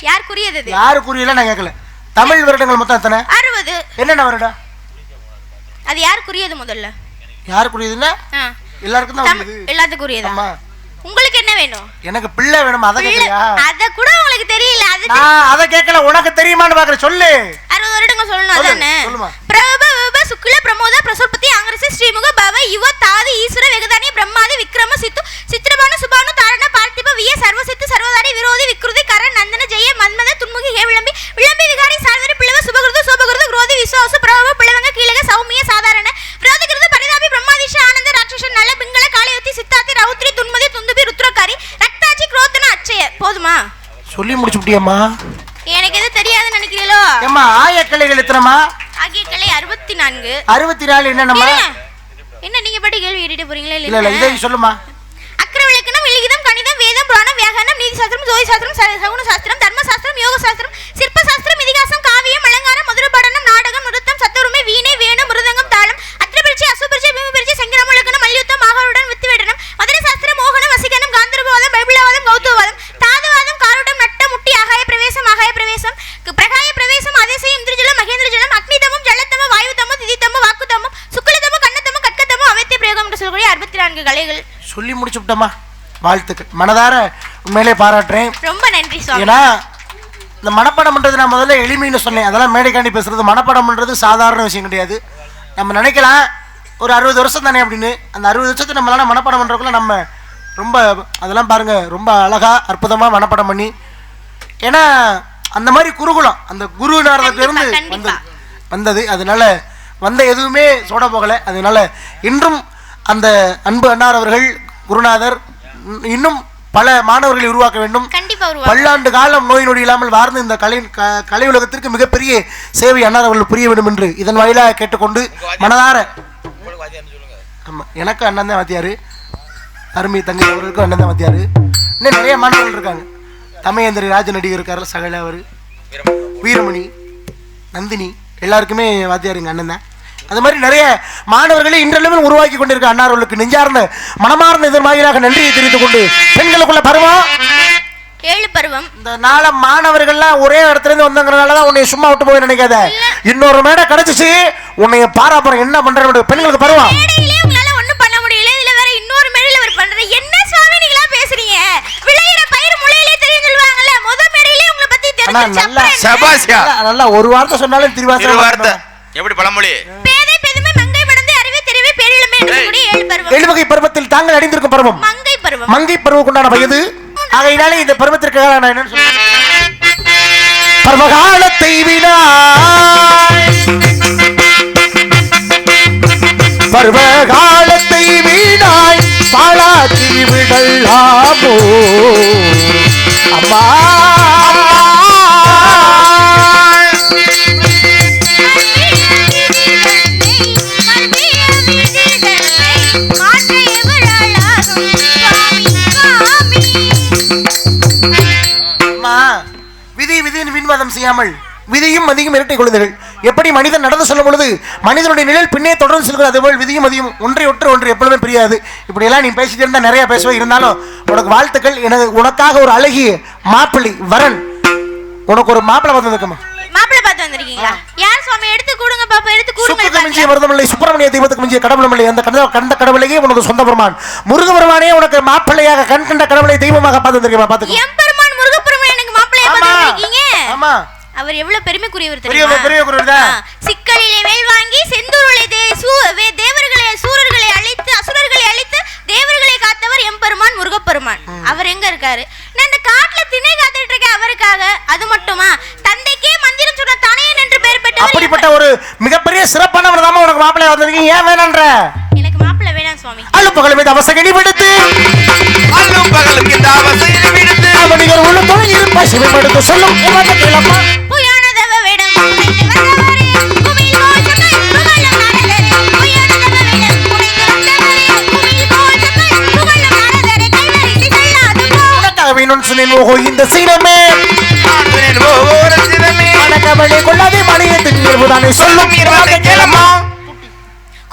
யாருக்குரியது? யாருக்குரியல நான் கேட்கல. தமிழ் வருடங்கள் மொத்தம் எத்தனை? 60. என்னென்ன வருடம் அது யாருக்குரியது? முதல்ல யாருக்குரியதுன்னா எல்லாருக்கும் தான் வருது. எல்லாத்துக்குரியது. ஆமா. உங்களுக்கு என்ன வேணும்? எனக்கு பிள்ளை வேணும். அத கேக்குறியா? அத கூட உங்களுக்கு தெரியல. அது நான் அத கேட்கல. உனக்கு தெரியுமான்னு பாக்குறேன். சொல்லு. 60 வருடங்கள் சொல்லணும். அதானே? சொல்லுமா. பிரப விப சுக்ல பிரமோத பிரசோபதி அங்கரசி ஸ்ரீமுக பவ யுவ தாதி ஈஸ்வர வெகதானி பிரம்மாதி விக்ரம சித்து சித்ரபானு சுபானு தாரண பார்த்திப விய சர்வசித்து சர்வதாரி விரோதி விக்ருதி கரண் நந்தன ஜெய மன்மத துன்முகி ஹே விளம்பி விளம்பி விகாரி சார்வரி பிளவ சுபகிருது சோபகிருது குரோதி விஸ்வாச பிரபவ பிளவங்க கீழக சௌமிய சாதாரண விரோதிகிருது பரிதாபி பிரம்மாதிஷ ஆனந்த ராட்சச நல பிங்கள சொல்லட்டுமா? சொல்லி முடிச்சுட்டியம்மா. எனக்கு எது தெரியாதுன்னு நினைக்கிறீங்களோ? ஏம்மா ஆயக்கலைகள் எத்தனைமா? ஆகிய கலை 64. 64 என்னன்னம்மா? என்ன நீங்க படி கேள்வி கேட்டுட்டு போறீங்களா? இல்ல இல்ல இதை சொல்லுமா. அக்ரவிலக்கணம், வில்லிகிதம், கணிதம், வேதம், புராணம், வியாகரணம், நீதி சாஸ்திரம், ஜோதி சாஸ்திரம், சகுன சாஸ்திரம், தர்ம சாஸ்திரம், யோக சாஸ்திரம், சிற்ப சாஸ்திரம், இதிகாசம், காவியம், அலங்காரம், மதுர படனம், நாடகம், நிருத்தம், சத்துருமை, வீணை, வேணு, மிருதங்கம், தாளம், அத்திரபிரிச்சி, அசுபிரிச்சி, பிரிச்சி, சங்கிரமலக்கணம், மல்யுத்தம், மாகருடன், வித்துவேடனம், மதுரை சாஸ்திரம், மோகனம், வசிகனம், காந்தர்பவாதம், பைபிளவாதம், கௌதவாதம், தாதுவாதம், காரோட்டம், நட்டம், முட்டி, ஆகாய பிரவேசம், பிரகாய பிரவேசம், அதிசயம், இந்திரஜலம், மகேந்திரஜலம், அக்னிதமும், ஜலத்தமும், வாயுதமும், திதித்தமும், வாக்குதமும், சுக்குலதமும், கண்ணத்தமும், கட்கத்தமும், அவைத்திய பிரயோகம் என்று சொல்லக்கூடிய 64 கலைகள் சொல்லி முடிச்சுட்டோமா. வாழ்த்துக்கள், மனதார உண்மையிலே பாராட்டுறேன். ரொம்ப நன்றி சுவாமி. ஏன்னா இந்த மனப்பாடம் பண்றது நான் முதல்ல எளிமைன்னு சொன்னேன். அதெல்லாம் மேடைக்காண்டி பேசுறது. மனப்பாடம் பண்றது சாதாரண விஷயம் கிடையாது. நம்ம நினைக்கலாம் ஒரு 60 வருஷம் தானே அப்படின்னு. அந்த 60 வருஷத்தை நம்மளால மனப்பாடம் பண்றதுக்குள்ள நம்ம ரொம்ப அதெல்லாம் பாருங்க ரொம்ப அழகா அற்புதமா மனப்பாடம் பண்ணி, ஏன்னா அந்த மாதிரி குருகுலம் அந்த குரு நாரதத்திலிருந்து வந்தது. அதனால வந்த எதுவுமே சோட போகலை. அதனால இன்றும் அந்த அன்பு அன்னார் அவர்கள் குருநாதர் இன்னும் பல மாணவர்களை உருவாக்க வேண்டும். பல்லாண்டு காலம் நோய் நொடி இல்லாமல் வாழ்ந்து இந்த கலை உலகத்திற்கு மிகப்பெரிய சேவை அன்னார் அவர்கள் புரிய வேண்டும் என்று இதன் வாயிலாக கேட்டுக்கொண்டு மனதார ஆமா எனக்கு அண்ணன் தான் வாத்தியாரு, அருமை தங்கை அவர்களுக்கும் அண்ணன் தான் வாத்தியாரு. இன்னும் நிறைய மாணவர்கள் இருக்காங்க. தமயேந்திரி ராஜ நடிகர் இருக்காரு, சகல அவர், வீரமணி, நந்தினி எல்லாருக்குமே வாத்தியாருங்க அண்ணன் தான். அது மாதிரி நிறைய மாணவர்களை இன்றளவில் உருவாக்கி கொண்டிருக்க அன்னார்களுக்கு நெஞ்சார்ந்த மனமார்ந்த இதன் வாயிலாக நன்றியை தெரிவித்துக் கொண்டு பெண்களுக்குள்ள பருவம் 7 பருவம். இந்த நாள மாணவர்கள்லாம் ஒரே இடத்துல இருந்து வந்தங்கறனாலதான் உன்னை சும்மா விட்டு போய் நினைக்காத. இன்னொரு மேடை கிடைச்சிச்சு உன்னைய பாராப்புறம் என்ன பண்ற பெண்களுக்கு பருவம். மேடையிலே உங்களால ஒண்ணும் பண்ண முடியல, இதுல வேற இன்னொரு மேடையில அவர் பண்றது என்ன சுவாமி நீங்களா பேசுறீங்க? விளையிற பயிர் முளையிலே தெரியும் சொல்வாங்கல்ல, முத மேடையிலே உங்களை பத்தி தெரிஞ்சு நல்லா ஒரு வார்த்தை சொன்னாலும் திருவாசகம் எப்படி பழமொழி பேதை பெருமை மங்கை மடந்து அறிவே தெரிவே பேரிளமே என்று கூடிய 7 பருவம். 7 வகை பருவத்தில் தாங்கள் அடைந்திருக்கும் பருவம் மங்கை பருவம். மங்கை பருவம் கொண்டான வயது. ஆகையினாலே இந்த பருவத்திற்காக நான் என்ன சொல்றேன், பருவகாலத்தை வீணாய் பருவகாலத்தை வீணாய் பாழாக்கி விடலாமோ அம்மா. செய்யாமல் விதியும் மதியும் இரட்டை கொள்ளுதல். எப்படி மனிதன் நடந்து செல்லும் பொழுது மனிதனுடைய நிழல் பின்னே தொடர்ந்து செல்கிறது, அதுபோல் விதியும் மதியும் ஒன்றை ஒன்று எப்பொழுதுமே பிரியாது. இப்படி எல்லாம் நீ பேசிட்டு இருந்தா நிறைய பேசுவே, இருந்தாலும் உனக்கு வாழ்த்துக்கள். எனக்கு உனக்காக ஒரு அழகிய மாப்பிள்ளை வரன், உனக்கு ஒரு மாப்பிள்ளை வந்திருக்குமா? மாப்பிள்ளை பார்த்து வந்திருக்கீங்களா? யார் சுவாமி? எடுத்து கூடுங்க பாப்பா, எடுத்து கூடுங்க. சுப்புக்கு மிஞ்சிய மருதமில்லை, சுப்பிரமணிய தெய்வத்துக்கு மிஞ்சிய கடவுளமில்லை. அந்த கண்ட கடவுளையே உனக்கு சொந்த பெருமான் முருகபெருமானே உனக்கு மாப்பிள்ளையாக கண் கண்ட கடவுளை தெய்வமாக பார்த்து வந்திருக்கீங்க. பாத்துக்க எம்பெருமான் முருகபெருமான் எனக்கு மாப்பிள்ளையா பார்த்து வந்திருக்கீங்க. ஆமா, அவர் எவ்வளவு பெருமைக்குரியவர் தெரியுமா? சிக்கலிலே வேல் வாங்கி செந்தூருளை தேவர்களை சூரர்களை அழித்து அசுரர்களை அழித்து தேவர்களை காத்தவர் எம்பெருமான் முருகப்பெருமான். அவர் எங்க இருக்காரு? நான் இந்த காட்டுல திணை காத்துட்டு இருக்கேன் அவருக்காக. அது மட்டுமா, தந்தைக்கே மந்திரம் சொன்ன தனையன் என்று பெயர் பெற்றவர். அப்படிப்பட்ட ஒரு மிகப்பெரிய சிறப்பானவர் தான் உனக்கு மாப்பிள்ளை வந்திருக்கீங்க. ஏன் வேணான்ற? எனக்கு மாப்பிள்ளை வேணாம் சுவாமி. அலுப்பகல் மீது அவசகடி விடுத்து அலுப்பகல் மீது அவசகடி விடுத்து அவனிகர் உள்ள தொழில் இருப்பா சிவமெடுத்து சொல்லும் உமக்கு கேளப்பா புயானதவ வேடம் புனைந்து வந்தவரே குமிழ் கோஷங்கள் புகழும் நாரதரே புயானதவ வேடம் புனைந்து வந்தவரே குமிழ் கோஷங்கள் புகழும் நாரதரே கைவரிசை செல்லாது போ உனக்காக நான் சொன்னேன் ஓஹோ இந்த சீரமே நான் சொன்னேன் ஓஹோ இந்த சீரமே மனக்கவலை கொள்ளாதே மணியத்தின் இயல்புதானே சொல்லும் உமக்கு கேளப்பா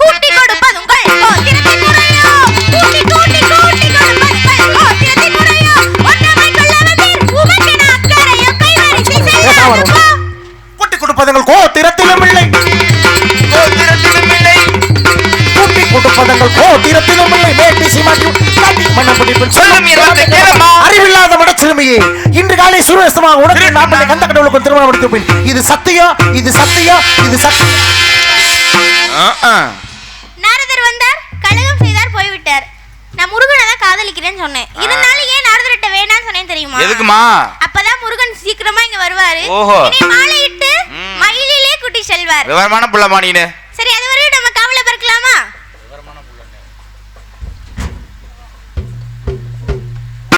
கூட்டி கொடுப்பதும் கோத்திரத்தை குறையோ கூட்டி கூட்டி கூட்டி கொடுப்பதும் கோத்திரத்தை குறையோ ஒன்றமை கொள்ளவதீர் உமக்கென அக்கறையோ கைவரிசை செய்யாதோ கூட்டி கொடுப்பதுங்கள் கோத்திரத்திலும் இல்லை கோத்திரத்திலும் இல்லை கூட்டி கொடுப்பதுங்கள் கோத்திரத்திலும் இல்லை மேட்டி சிமாட்டி காட்டி மனமுடிப்பில் சொல்லும் அறிவில்லாத மடச்சிறுமியே இன்று காலை சூரியஸ்தமாக உனக்கு நாற்பது கந்த கடவுளுக்கு திருமணம் எடுத்திருப்பேன். இது சத்தியம், இது சத்தியம், இது சத்தியம். நாரதர் வந்தார், கலகம் செய்தார், போய்விட்டார். நான் முருகனை தான் காதலிக்கிறேன்னு சொன்னேன். இருந்தாலும் ஏன் நாரதர்கிட்ட வேணாம்னு சொன்னேன் தெரியுமா? எதுக்குமா? அப்பதான் முருகன் சீக்கிரமா இங்க வருவாரு. இனி மாலையிட்டு மயிலிலே குட்டி செல்வார். விவரமான புள்ளமானினே